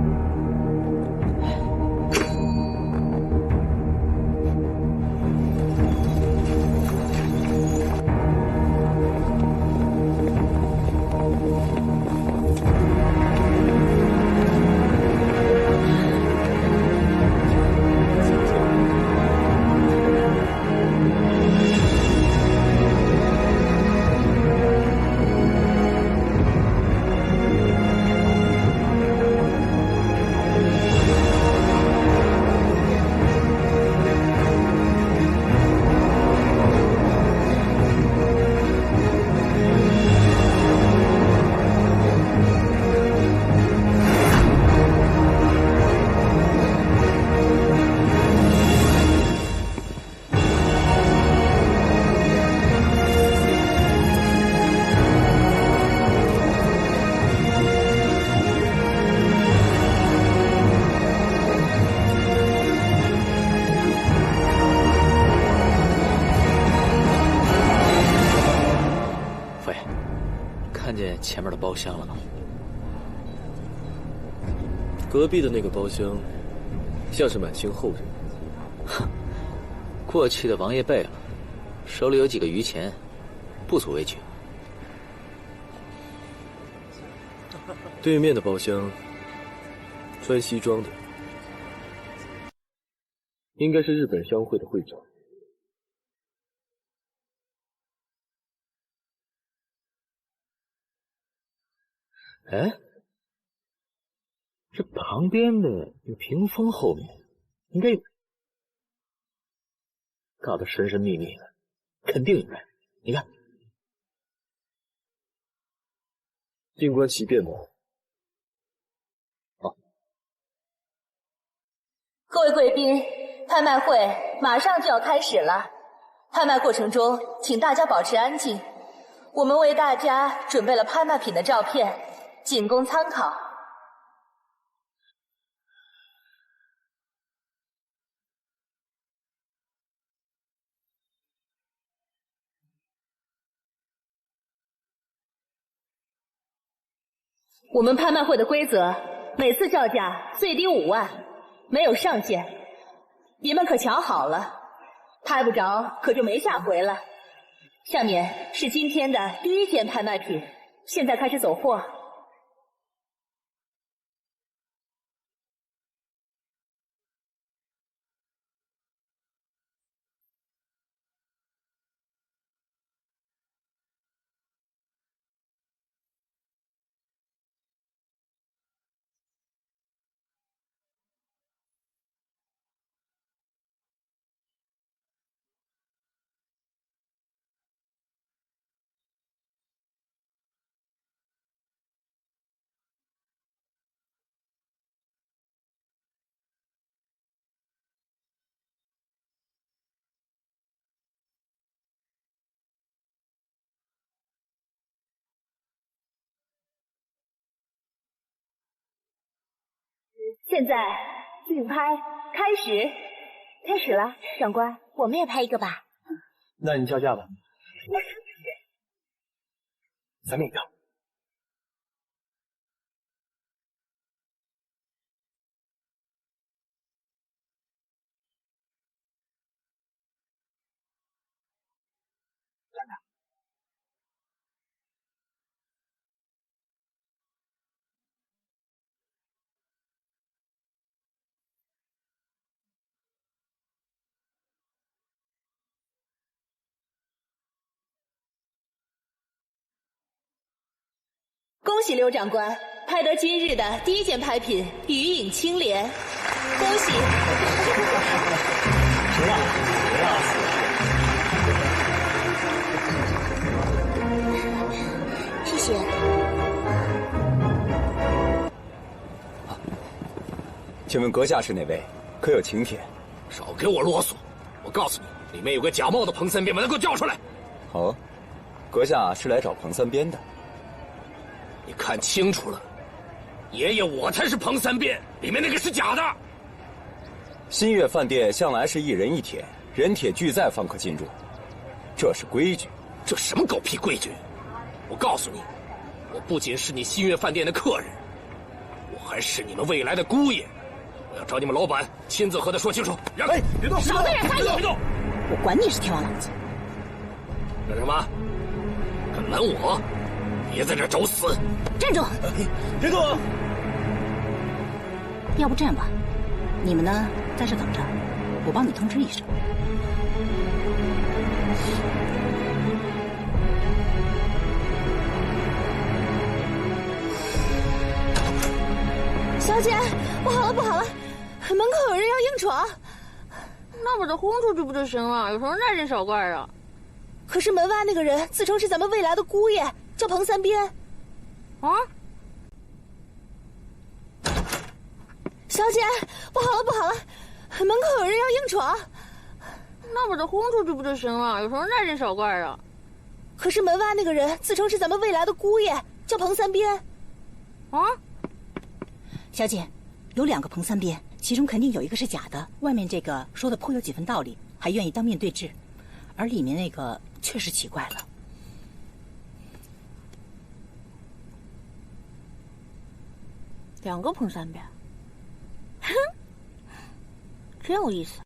看见前面的包厢了吗？隔壁的那个包厢，像是满清后人。哼，过气的王爷辈了，手里有几个余钱，不足为惧。对面的包厢，穿西装的，应该是日本商会的会长。哎，这旁边的这屏风后面，应该有，搞得神神秘秘的，肯定有人。你看，静观其变吧。哦，各位贵宾，拍卖会马上就要开始了。拍卖过程中，请大家保持安静。我们为大家准备了拍卖品的照片，仅供参考。我们拍卖会的规则，每次叫价最低5万，没有上限。你们可瞧好了，拍不着可就没下回了。下面是今天的第1件拍卖品，现在开始走货。现在竞拍开始，开始了，长官，我们也拍一个吧。那你叫价吧。3命票。恭喜刘长官，拍拍得今日的第一件拍品——余影青莲，恭喜！谁呀？谁呀？谢谢。请问阁下是哪位？可有请帖？少给我啰嗦！我告诉你，里面有个假冒的彭三鞭，把他给我叫出来！哦，阁下是来找彭三鞭的。你看清楚了，爷爷我才是彭三鞭，里面那个是假的。新月饭店向来是一人一帖，人帖俱在方可进入，这是规矩。这什么狗屁规矩！我告诉你，我不仅是你新月饭店的客人，我还是你们未来的姑爷。我要找你们老板亲自和他说清楚。让开！别动！少在这撒野！别动！我管你是天王老子！干什么？敢拦我？别在这找死！站住！别动！要不这样吧，你们呢在这等着，我帮你通知一声。小姐，不好了不好了，门口有人要硬闯。那把他轰出去不就行了？有什么大惊小怪的？可是门外那个人自称是咱们未来的姑爷，叫彭三鞭。啊！小姐，不好了不好了，门口有人要硬闯。那把他轰出去不就行了？有什么大惊小怪的？可是门外那个人自称是咱们未来的姑爷，叫彭三鞭。啊！小姐，有2个彭三鞭，其中肯定有一个是假的。外面这个说的颇有几分道理，还愿意当面对质，而里面那个确实奇怪了。2个彭三鞭，哼，真有意思。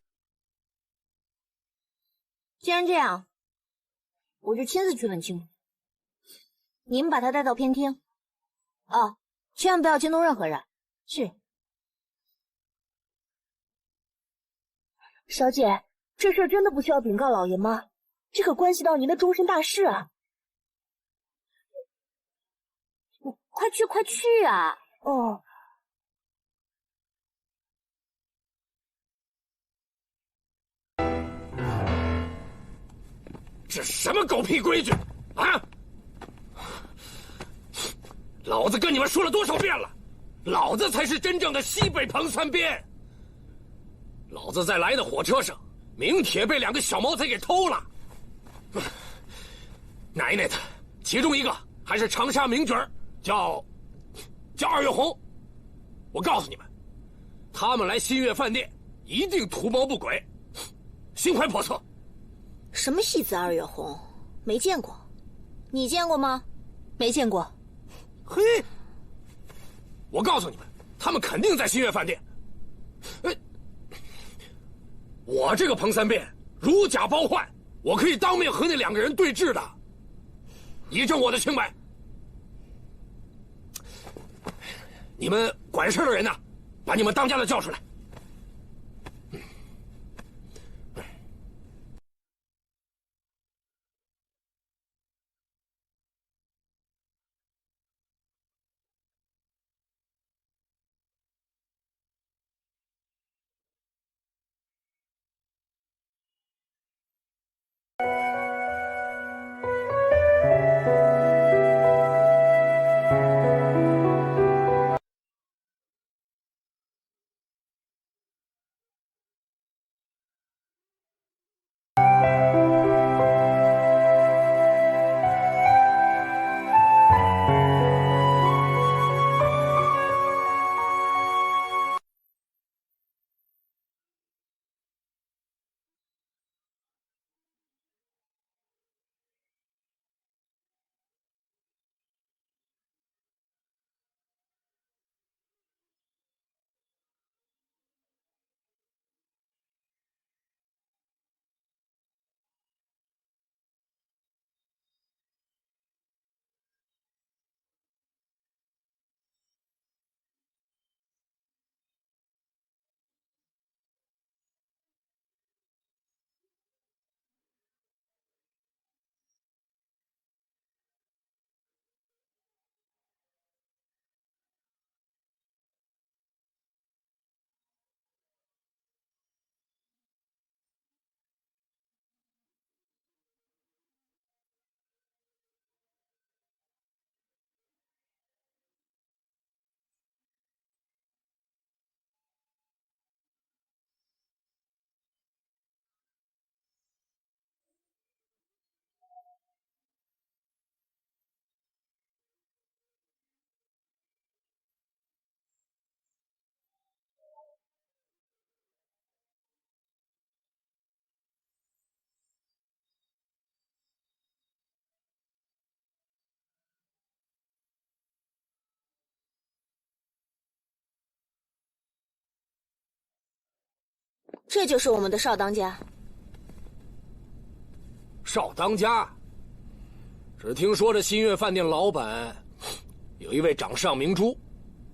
既然这样，我就亲自去问清楚。你们把他带到偏厅。哦，千万不要惊动任何人。是。小姐，这事儿真的不需要禀告老爷吗？这可关系到您的终身大事啊！快去快去啊！哦。这什么狗屁规矩啊！老子跟你们说了多少遍了，老子才是真正的西北彭三鞭。老子在来的火车上，名帖被2个小毛贼给偷了。奶奶的，其中一个还是长沙名角，叫二月红。我告诉你们，他们来新月饭店一定图谋不轨，心怀叵测。什么戏子二月红？没见过，你见过吗？没见过。嘿，我告诉你们，他们肯定在新月饭店。我这个彭三鞭如假包换，我可以当面和那2个人对质的，以证我的清白。你们管事的人呢，把你们当家的叫出来。这就是我们的少当家。少当家，只听说这新月饭店老板有一位掌上明珠，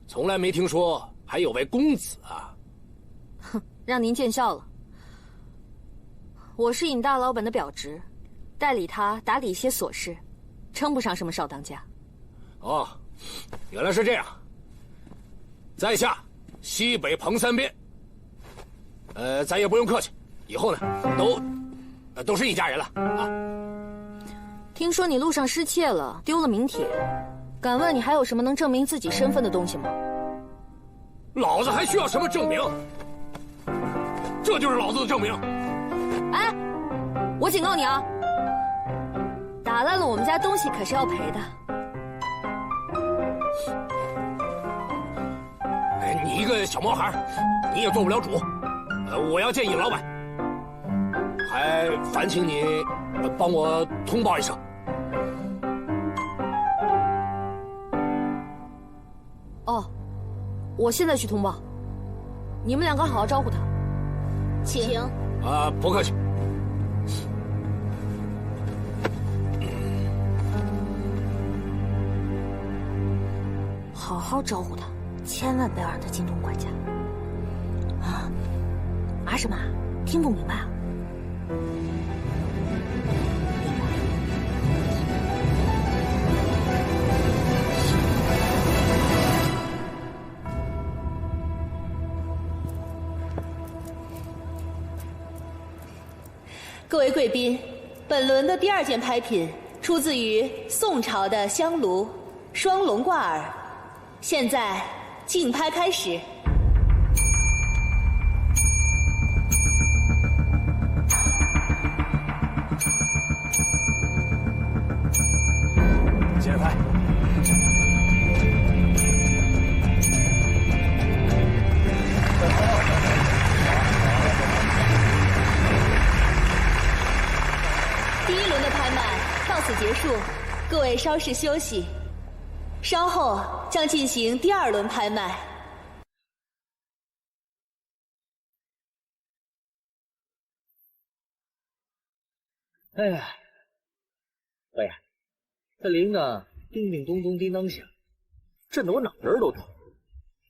从来没听说还有位公子啊。哼，让您见笑了。我是尹大老板的表侄，代理他打理一些琐事，称不上什么少当家。哦，原来是这样。在下西北彭三边，咱也不用客气，以后呢都是一家人了啊。听说你路上失窃了，丢了名帖，敢问你还有什么能证明自己身份的东西吗？老子还需要什么证明？这就是老子的证明。哎，我警告你啊，打烂了我们家东西可是要赔的。你一个小毛孩，你也做不了主。我要见尹老板，还烦请你帮我通报一声。哦，我现在去通报。你们两个好好招呼他。请。不客气。好好招呼他，千万不要让他惊动管家。啊什么？听不明白啊？各位贵宾，本轮的第2件拍品出自于宋朝的香炉双龙挂耳，现在竞拍开始。接着拍。第1轮的拍卖到此结束，各位稍事休息，稍后将进行第2轮拍卖。哎呀，喂，这铃铛叮叮咚咚叮当响，震得我脑仁儿都疼。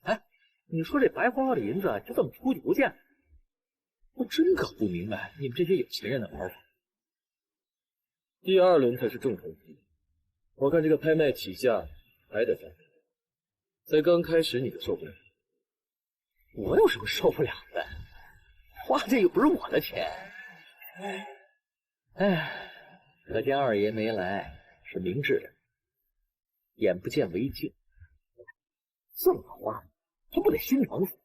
哎，你说这白花花的银子就这么出去不见了，我真搞不明白你们这些有钱人的玩法。第2轮才是重头戏，我看这个拍卖起价还得再高。才刚开始你就受不了，我有什么受不了的？花这又不是我的钱。哎，可见二爷没来是明智的，眼不见为净。这么花，他不得心疼死？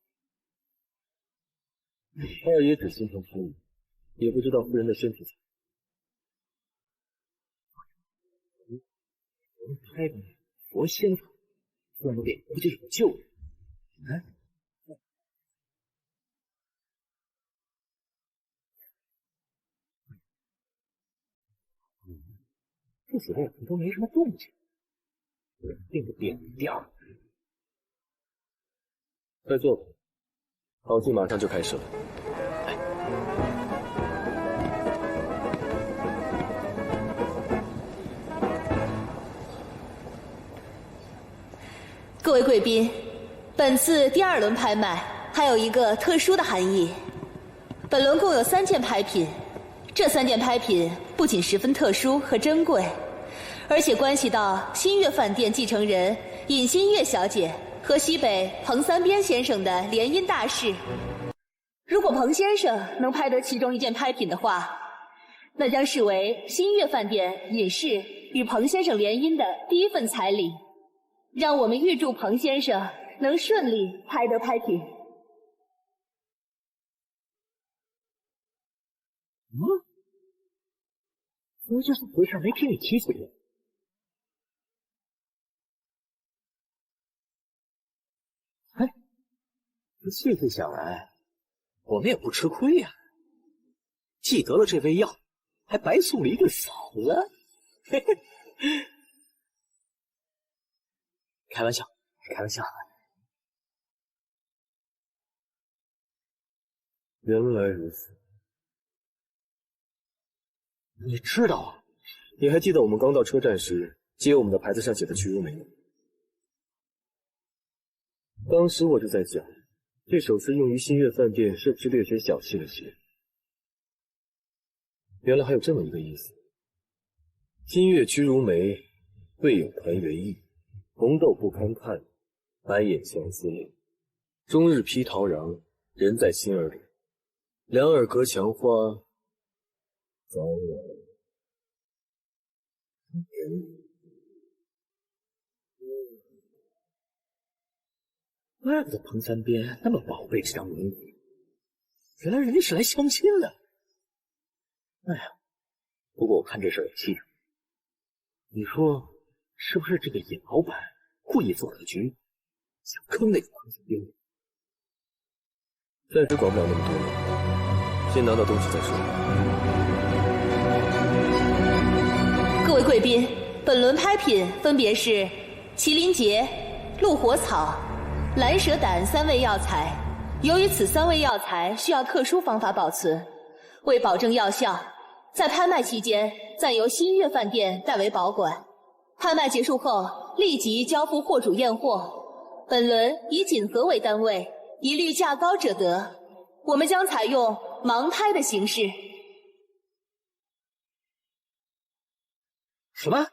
二爷只心疼夫人，也不知道夫人的身体。拍的佛仙草，怪不得不就是有救的。这几位都没什么动静，定不定第2轮？快坐吧，好戏马上就开始了。各位贵宾，本次第2轮拍卖还有一个特殊的含义。本轮共有3件拍品，这3件拍品不仅十分特殊和珍贵，而且关系到新月饭店继承人尹新月小姐和西北彭三边先生的联姻大事。如果彭先生能拍得其中1件拍品的话，那将视为新月饭店尹氏与彭先生联姻的第1份彩礼。让我们预祝彭先生能顺利拍得拍品。怎么就是回事没听你提起过？哎，这细细想来，我们也不吃亏呀。既得了这味药，还白送了一个嫂子。嘿嘿。开玩笑，开玩笑。原来如此。你知道啊？你还记得我们刚到车站时接我们的牌子上写的屈如梅吗？当时我就在想，这首诗用于新月饭店是不是略显小气了些？原来还有这么一个意思。新月屈如梅，未有团圆意。红豆不堪看，满眼相思泪。终日披桃瓤，人在心儿里。两耳隔墙花，早晚怪不得彭三边那么宝贝这张名语，原来人家是来相亲的。哎呀，不过我看这事儿有蹊跷。你说是不是这个尹老板故意做了个局，想坑那个彭三边？暂时管不了那么多了，先拿到东西再说。各位贵宾，本轮拍品分别是麒麟结、鹿火草、蓝蛇胆3味药材。由于此3味药材需要特殊方法保存，为保证药效，在拍卖期间暂由新月饭店代为保管。拍卖结束后，立即交付货主验货。本轮以锦盒为单位，一律价高者得。我们将采用盲拍的形式。什么？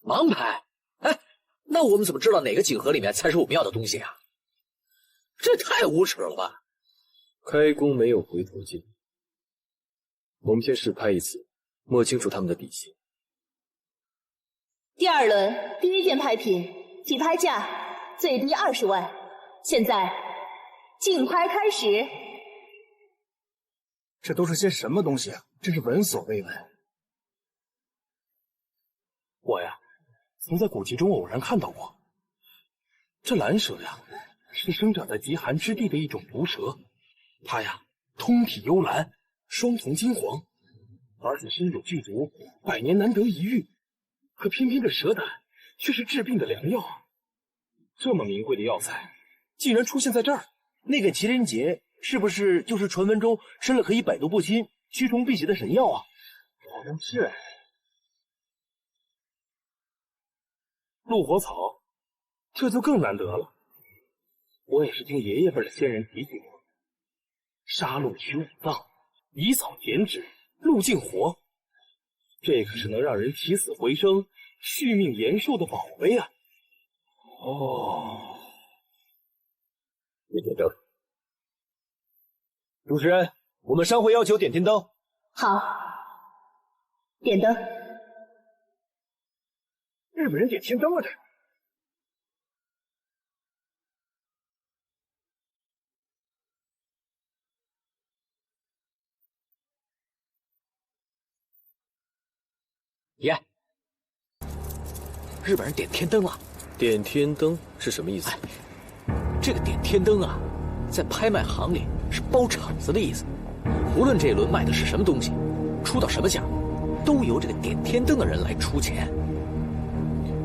盲拍？哎，那我们怎么知道哪个锦盒里面才是我们要的东西啊？这太无耻了吧！开弓没有回头箭，我们先试拍一次，摸清楚他们的底细。第二轮第一件拍品，起拍价最低20万。现在竞拍开始。这都是些什么东西啊？真是闻所未闻。我呀，曾在古籍中偶然看到过，这蓝蛇呀，是生长在极寒之地的一种毒蛇。它呀，通体幽蓝，双瞳金黄，而且身有剧毒，100年难得一遇。可偏偏这蛇胆却是治病的良药。这么名贵的药材，竟然出现在这儿。那个麒麟结是不是就是传闻中吃了可以百毒不侵、驱虫辟邪的神药啊？好像是。鹿火草，这就更难得了。我也是听爷爷辈的先人提醒过，杀鹿取五脏，以草减脂，鹿净活，这可是能让人起死回生、续命延寿的宝贝啊！哦，点灯。主持人，我们商会要求点天灯。好，点灯。日本人点天灯了，这。爷，日本人点天灯了。点天灯是什么意思？这个点天灯啊，在拍卖行里是包场子的意思。无论这一轮卖的是什么东西，出到什么价，都由这个点天灯的人来出钱。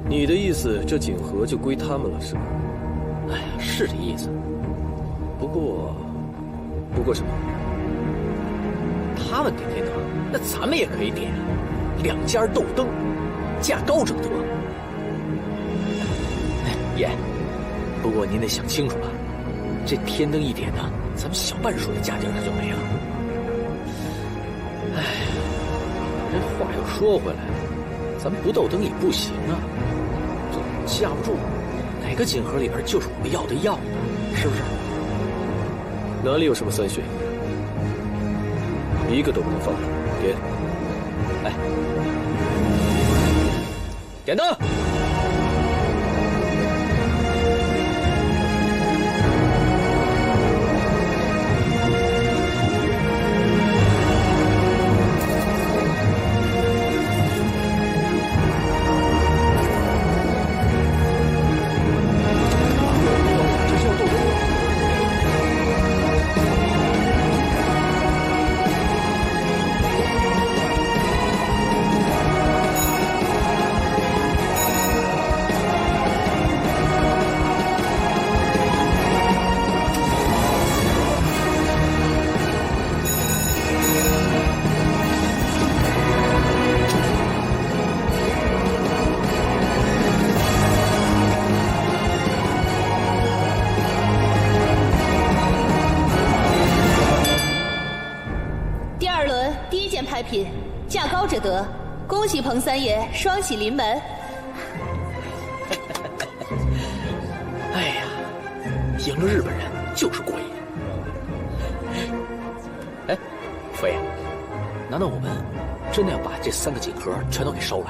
你的意思，这锦盒就归他们了，是吧？哎呀，是这意思。不过什么？他们点天灯，那咱们也可以点，2家斗灯，价高者得。爷，不过您得想清楚了，这天灯一点呢，咱们小半数的价钱可就没了。哎呀，这话又说回来了，咱们不斗灯也不行啊。这架不住哪个锦盒里边就是我们要的药呢，是不是？哪里有什么3选1，一个都不能放过。点。来，点灯。品，价高者得。恭喜彭三爷双喜临门。哎呀，赢了日本人就是过瘾。哎，佛爷，难道我们真的要把这3个锦盒全都给收了？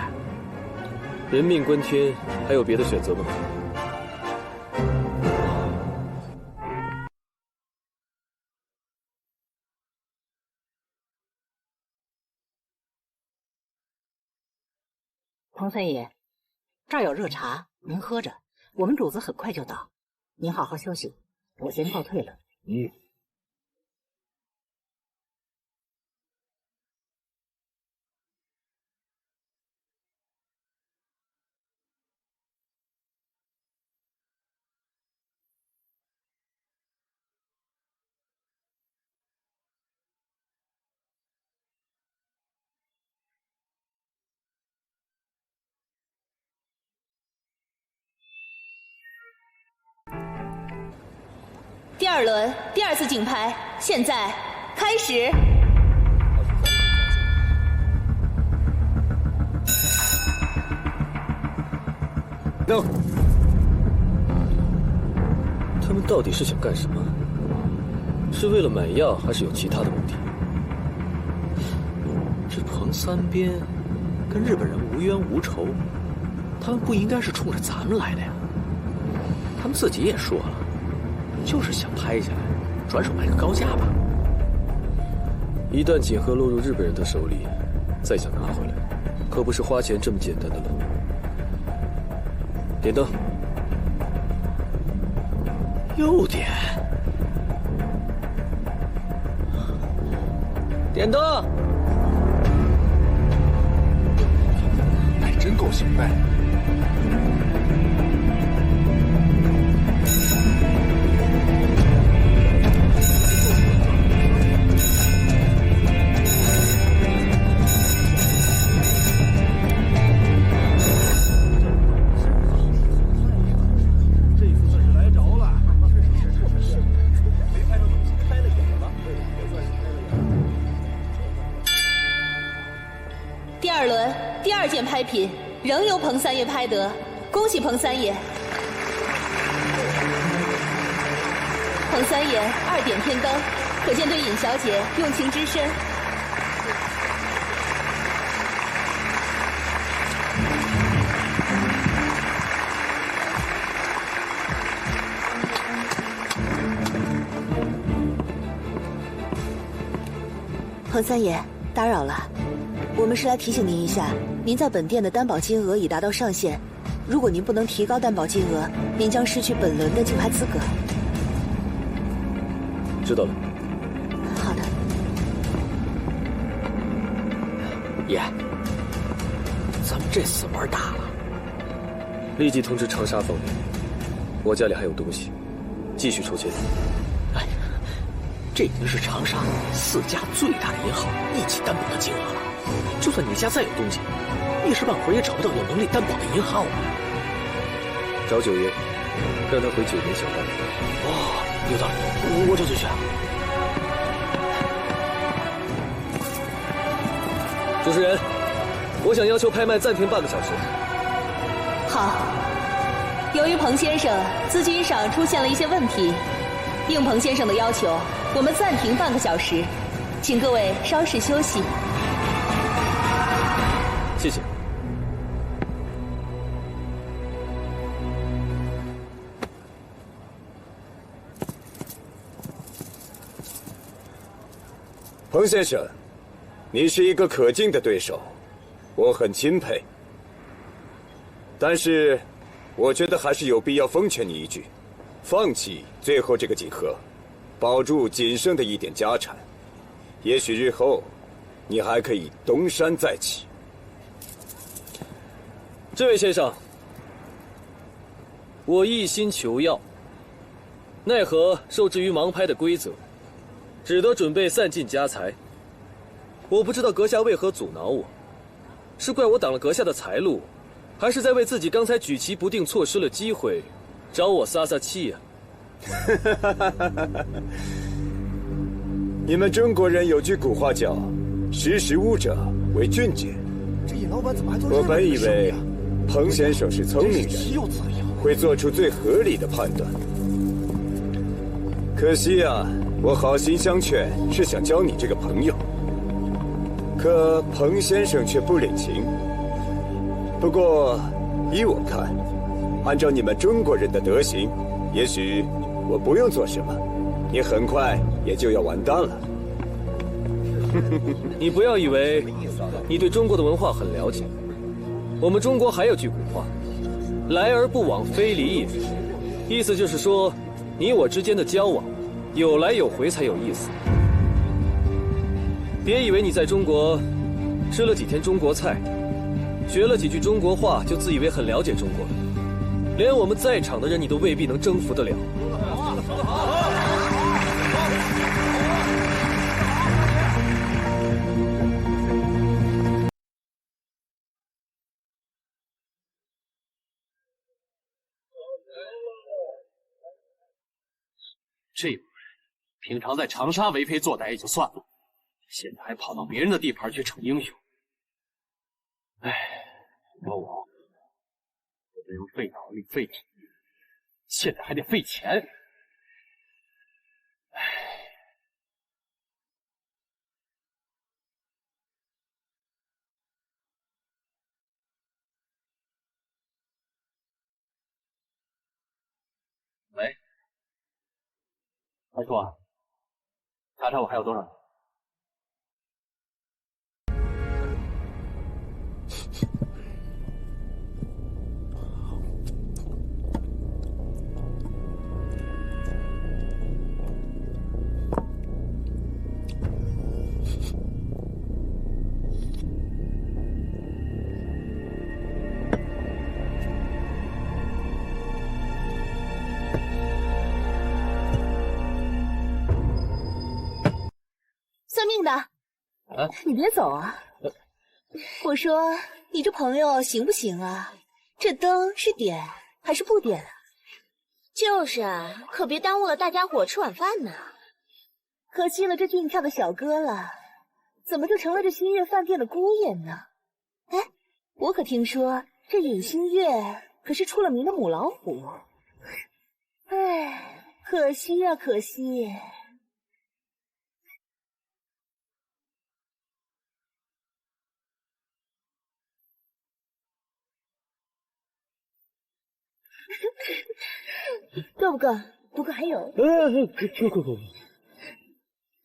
人命关天，还有别的选择吗？彭三爷，这儿有热茶，您喝着。我们主子很快就到，您好好休息，我先告退了。第2轮第2次竞拍，现在开始。等，他们到底是想干什么？是为了买药，还是有其他的目的？这彭三边跟日本人无冤无仇，他们不应该是冲着咱们来的呀。他们自己也说了，就是想拍下来，转手卖个高价吧。一旦锦盒落入日本人的手里，再想拿回来，可不是花钱这么简单的了。点灯。又点。点灯。哎，真够行的。第2轮第2件拍品仍由彭三爷拍得，恭喜彭三爷！彭三爷2点天灯，可见对尹小姐用情之深。彭三爷，打扰了。我们是来提醒您一下，您在本店的担保金额已达到上限，如果您不能提高担保金额，您将失去本轮的竞拍资格。知道了。好的。爷，咱们这次玩大了。立即通知长沙方面，我家里还有东西，继续筹钱。哎，这已经是长沙4家最大的银行一起担保的金额了。就算你家再有东西，一时半会儿也找不到有能力担保的银行啊！找九爷，让他回9年想办法。哦，有道理，我这就去。主持人，我想要求拍卖暂停半个小时。好，由于彭先生资金上出现了一些问题，应彭先生的要求，我们暂停半个小时，请各位稍事休息。谢谢。彭先生，你是一个可敬的对手，我很钦佩。但是，我觉得还是有必要奉劝你一句：放弃最后这个锦盒，保住仅剩的1点家产，也许日后你还可以东山再起。这位先生，我一心求药，奈何受制于盲拍的规则，只得准备散尽家财。我不知道阁下为何阻挠我，是怪我挡了阁下的财路，还是在为自己刚才举棋不定错失了机会，找我撒撒气呀？你们中国人有句古话叫识时务者为俊杰。这尹老板怎么还做？我本以为彭先生是聪明人，会做出最合理的判断。可惜啊，我好心相劝，是想交你这个朋友，可彭先生却不领情。不过，依我看，按照你们中国人的德行，也许我不用做什么，你很快也就要完蛋了。你不要以为你对中国的文化很了解，我们中国还有句古话：“来而不往非礼也。”意思就是说，你我之间的交往，有来有回才有意思。别以为你在中国吃了几天中国菜，学了几句中国话，就自以为很了解中国了。连我们在场的人，你都未必能征服得了。这种人，平常在长沙为非作歹也就算了，现在还跑到别人的地盘去逞英雄。哎，我这又费脑力费体力，现在还得费钱。哎，喂。二叔啊，查查我还有多少？算命的，你别走啊！我说你这朋友行不行啊？这灯是点还是不点啊？就是啊，可别耽误了大家伙吃晚饭呢。可惜了这俊俏的小哥了，怎么就成了这新月饭店的姑爷呢？哎，我可听说这尹新月可是出了名的母老虎。哎，可惜呀，可惜。够不够？不够还有。够。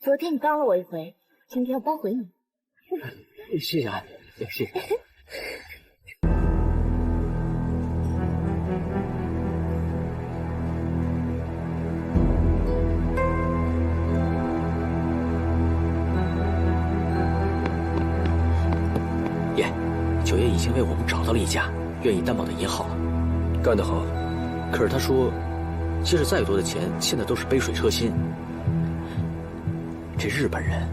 昨天你帮了我一回，今天要帮回你。谢谢啊，谢谢。爷，九爷已经为我们找到了一家愿意担保的银行了。干得好。可是他说，即使再多的钱，现在都是杯水车薪。这日本人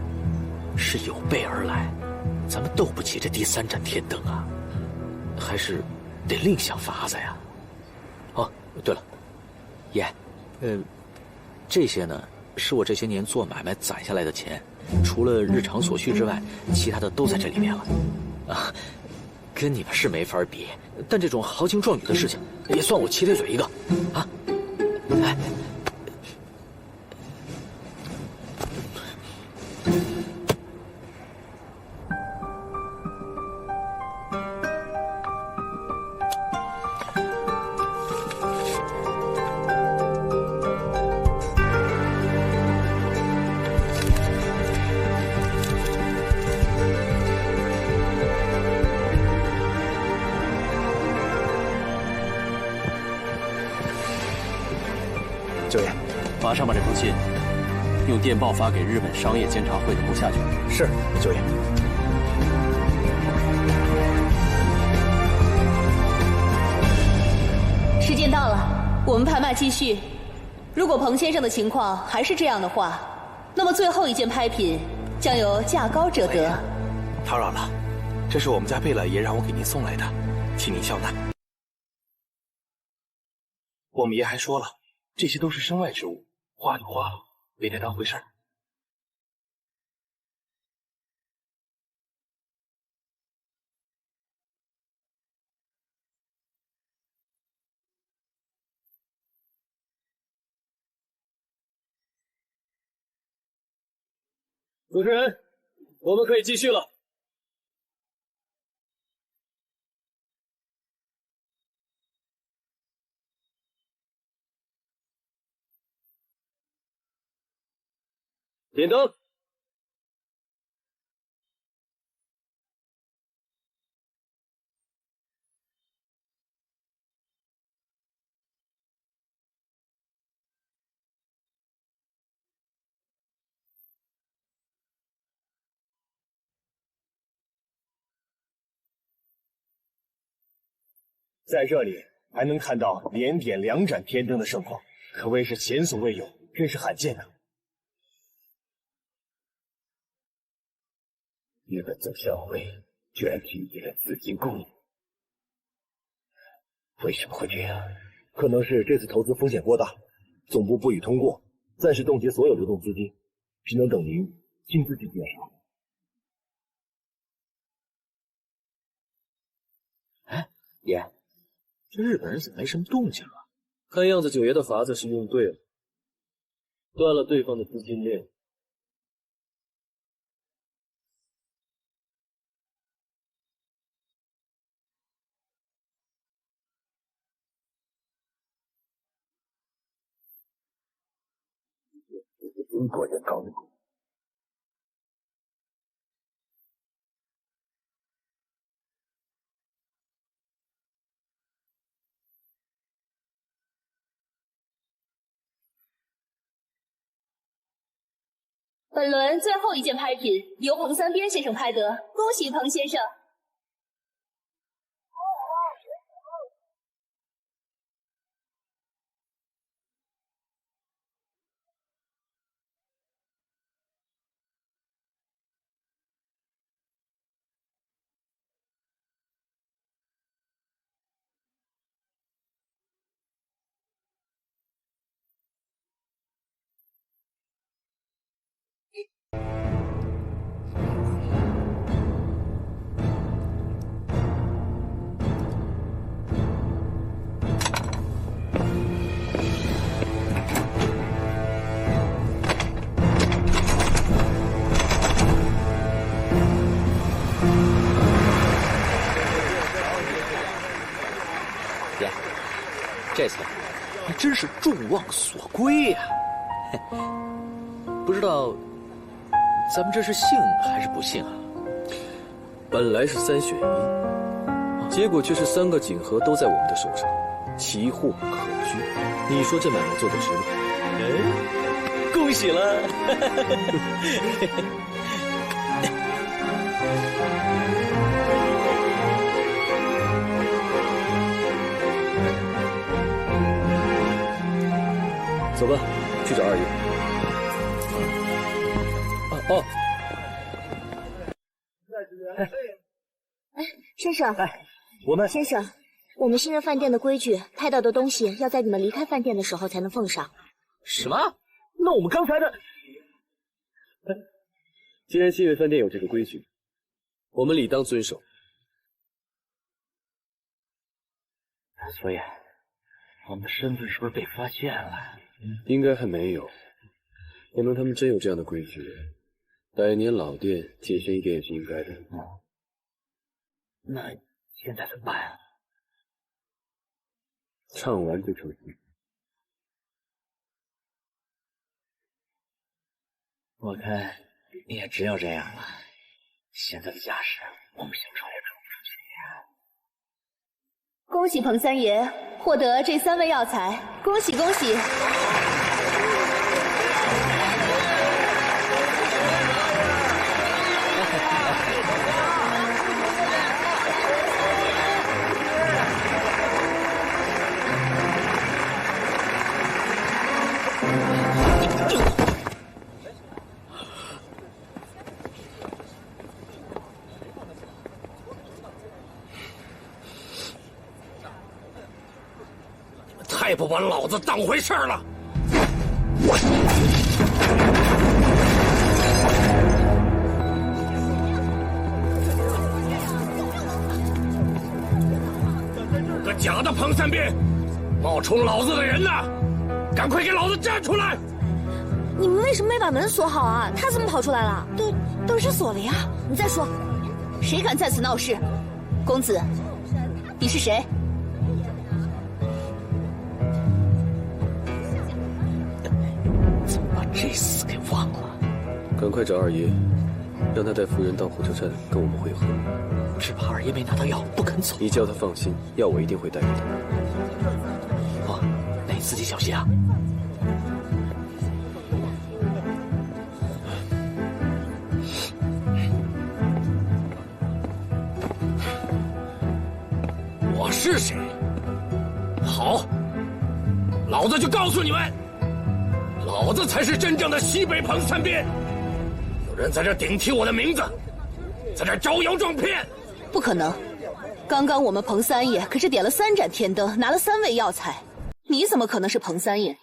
是有备而来，咱们斗不起这第三盏天灯啊，还是得另想法子呀。哦，对了，爷，这些呢是我这些年做买卖攒下来的钱，除了日常所需之外，其他的都在这里面了。啊，跟你们是没法比，但这种豪情壮语的事情，也算我齐咧嘴一个，啊！哎。九爷，马上把这封信用电报发给日本商业监察会的部下去。是，九爷。时间到了，我们拍卖继续。如果彭先生的情况还是这样的话，那么最后一件拍品将由价高者得。打扰了，这是我们家贝老爷让我给您送来的，请您笑纳。我们爷还说了，这些都是身外之物，花就花了，别太当回事儿。主持人，我们可以继续了。点灯。在这里还能看到连点2盏天灯的盛况，可谓是前所未有，真是罕见的。日本总商会居然停止了资金供应，为什么会这样？可能是这次投资风险过大，总部不予通过，暂时冻结所有流动资金，只能等您亲自去介绍。哎，爷，这日本人怎么没什么动静啊？看样子九爷的法子是用对了，断了对方的资金链。中国人搞的。本轮最后一件拍品由彭三边先生拍得，恭喜彭先生！这次还真是众望所归呀！不知道咱们这是幸还是不幸啊？本来是3选1，结果却是3个锦盒都在我们的手上，奇货可居。你说这买卖做得值吗？哎，恭喜了！走吧，去找二爷。哦，哎，先生，先生，我们新月饭店的规矩，拍到的东西要在你们离开饭店的时候才能奉上。什么？那我们刚才的……既然新月饭店有这个规矩，我们理当遵守。所以，我们的身份是不是被发现了？应该还没有，可能他们真有这样的规矩。百年老店谨慎一点也是应该的。那现在怎么办啊？唱完就成局。我看也只有这样了。现在的架势，我们想冲也冲不出去呀。恭喜彭三爷获得这3味药材，恭喜恭喜！太不把老子当回事了！有个假的彭三边，冒充老子的人呢！赶快给老子站出来！你们为为什么没把门锁好啊？他怎么跑出来了？都是锁了呀！你再说，谁敢在此闹事？公子，你是谁？怎么把这厮给忘了？赶快找二爷，让他带夫人到火车站跟我们会合。只怕二爷没拿到药，不肯走。你叫他放心，药我一定会带给他。哦，那你自己小心啊！我是谁？好，老子就告诉你们，老子才是真正的西北彭三边。有人在这顶替我的名字，在这招摇撞骗。不可能！刚刚我们彭三爷可是点了3盏天灯，拿了3味药材，你怎么可能是彭三爷？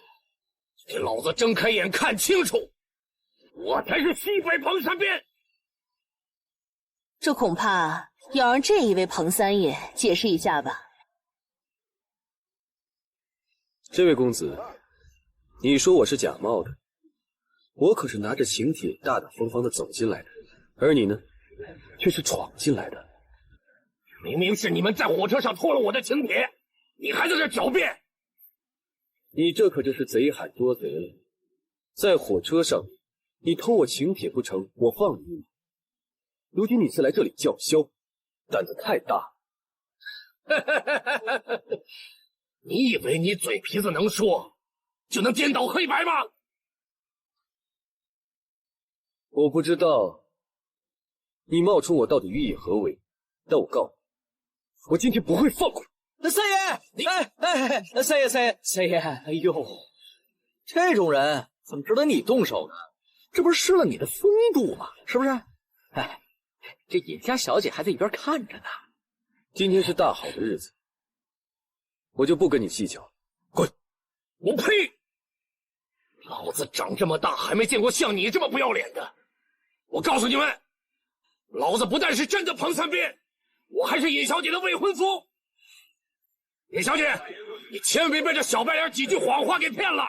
给老子睁开眼看清楚，我才是西北彭三边。这恐怕要让这一位彭三爷解释一下吧。这位公子，你说我是假冒的，我可是拿着请帖大大方方的走进来的，而你呢，却是闯进来的。明明是你们在火车上偷了我的请帖，你还在这狡辩！你这可就是贼喊捉贼了。在火车上，你偷我请帖不成，我放你一马。如今你是来这里叫嚣，胆子太大。你以为你嘴皮子能说，就能颠倒黑白吗？我不知道你冒充我到底寓意何为，但我告诉你，我今天不会放过你。三爷，你三爷，哎呦，这种人怎么值得你动手呢？这不是失了你的风度吗？是不是？哎，这尹家小姐还在一边看着呢。今天是大好的日子，我就不跟你计较。滚！我呸！老子长这么大还没见过像你这么不要脸的。我告诉你们，老子不但是真的彭三边，我还是尹小姐的未婚夫。尹小姐，你千万别被这小白脸几句谎话给骗了。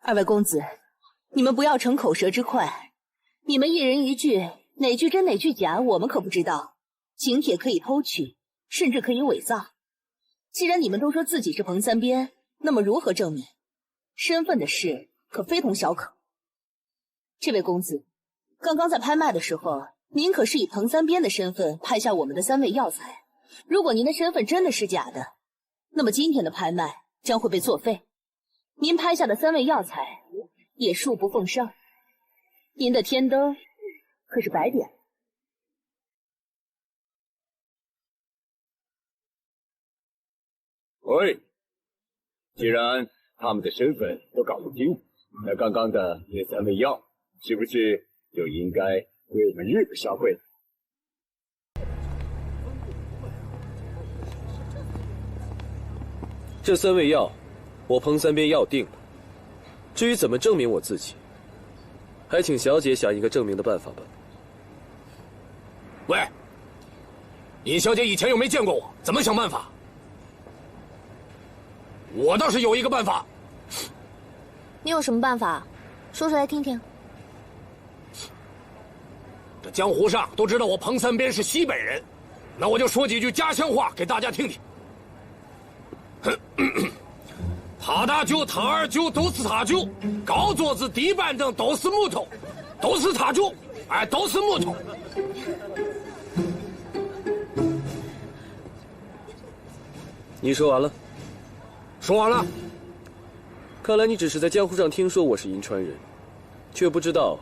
二位公子，你们不要逞口舌之快，你们一人一句，哪句真哪句假，我们可不知道。请帖可以偷取，甚至可以伪造。既然你们都说自己是彭三边，那么如何证明？身份的事可非同小可。这位公子，刚刚在拍卖的时候，您可是以彭三边的身份拍下我们的3味药材。如果您的身份真的是假的，那么今天的拍卖将会被作废。您拍下的3味药材也恕不奉上，您的天灯可是白点。喂，既然他们的身份都搞不清，那刚刚的那3味药是不是就应该归我们日本销毁？这3味药，我彭三边要定了。至于怎么证明我自己，还请小姐想一个证明的办法吧。喂，尹小姐以前又没见过我，怎么想办法？我倒是有一个办法。你有什么办法？说出来听听。这江湖上都知道我彭三边是西北人，那我就说几句家乡话给大家听听。他大舅、他二舅都是他舅，高桌子、地板凳都是木头，都是他舅，哎，都是木头。你说完了？说完了。看来你只是在江湖上听说我是银川人，却不知道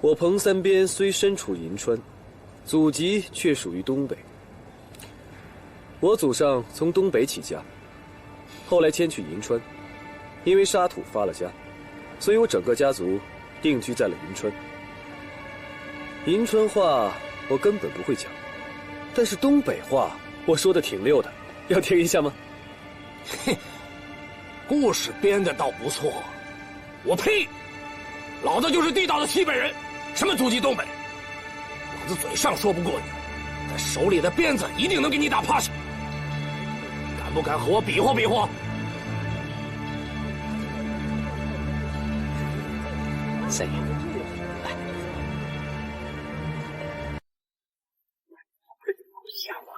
我彭三边虽身处银川，祖籍却属于东北。我祖上从东北起家，后来迁去银川，因为沙土发了家，所以我整个家族定居在了银川。银川话我根本不会讲，但是东北话我说的挺溜的，要听一下吗？嘿，故事编的倒不错。我呸！老子就是地道的西北人，什么祖籍东北？老子嘴上说不过你，但手里的鞭子一定能给你打趴下。不敢和我比划比划？三爷，来，吓我！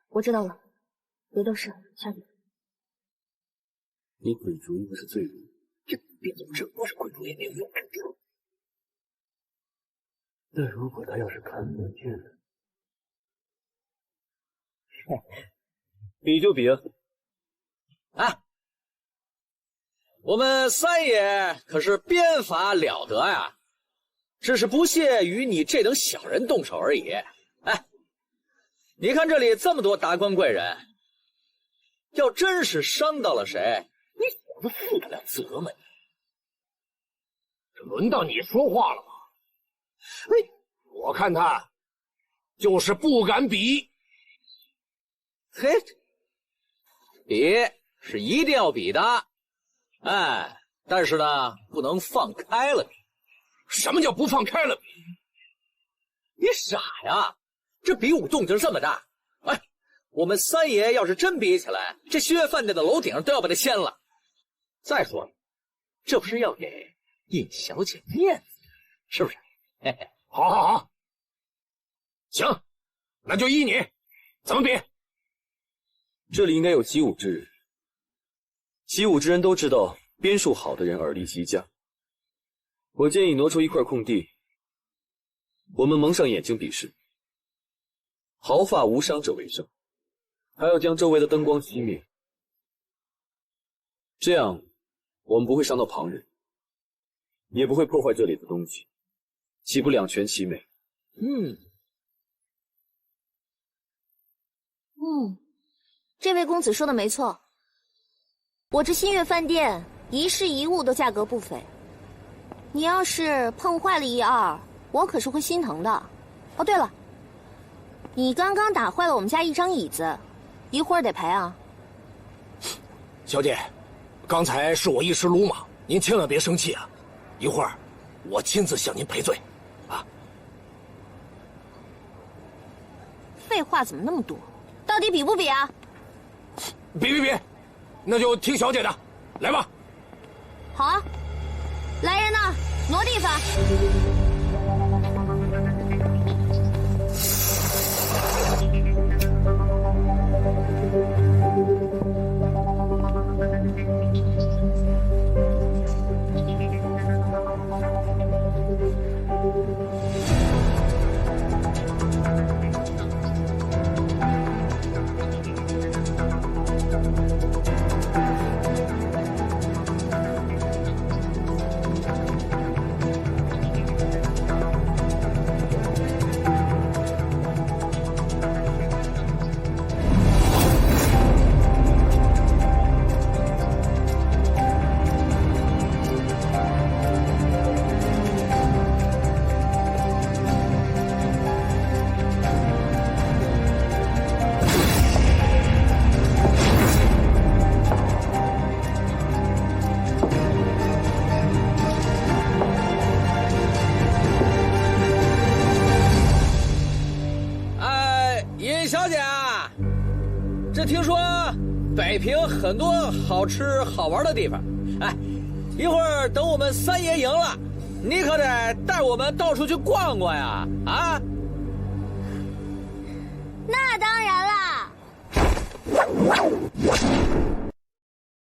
我知道了，别的事下去。你鬼主意不是最弱，别总是不是鬼主也没有用。但如果他要是看得见呢？比就比啊！啊，我们三爷可是鞭法了得呀，只是不屑于你这等小人动手而已。哎，你看这里这么多达官贵人，要真是伤到了谁，你怎么负得了责吗？这轮到你说话了吗？哎，我看他就是不敢比。嘿，比是一定要比的，哎，但是呢，不能放开了比。什么叫不放开了比？你傻呀？这比武动静这么大，哎，我们三爷要是真比起来，这新月饭店的楼顶都要把他掀了。再说了，这不是要给尹小姐面子，是不是？嘿嘿，好，好，好，行，那就依你，怎么比？这里应该有习武之人，习武之人都知道，鞭术好的人耳力极佳。我建议挪出一块空地，我们蒙上眼睛比试，毫发无伤者为胜，还要将周围的灯光熄灭，这样我们不会伤到旁人，也不会破坏这里的东西，岂不两全其美？这位公子说的没错，我这新月饭店一事一物都价格不菲，你要是碰坏了一二，我可是会心疼的。哦，对了，你刚刚打坏了我们家一张椅子，一会儿得赔啊。小姐，刚才是我一时鲁莽，您千万别生气啊！一会儿我亲自向您赔罪。废话怎么那么多？到底比不比啊？比，那就听小姐的，来吧。好啊，来人呐，挪地方。听说北平很多好吃好玩的地方，哎，一会儿等我们三爷赢了，你可得带我们到处去逛逛呀！啊？那当然啦。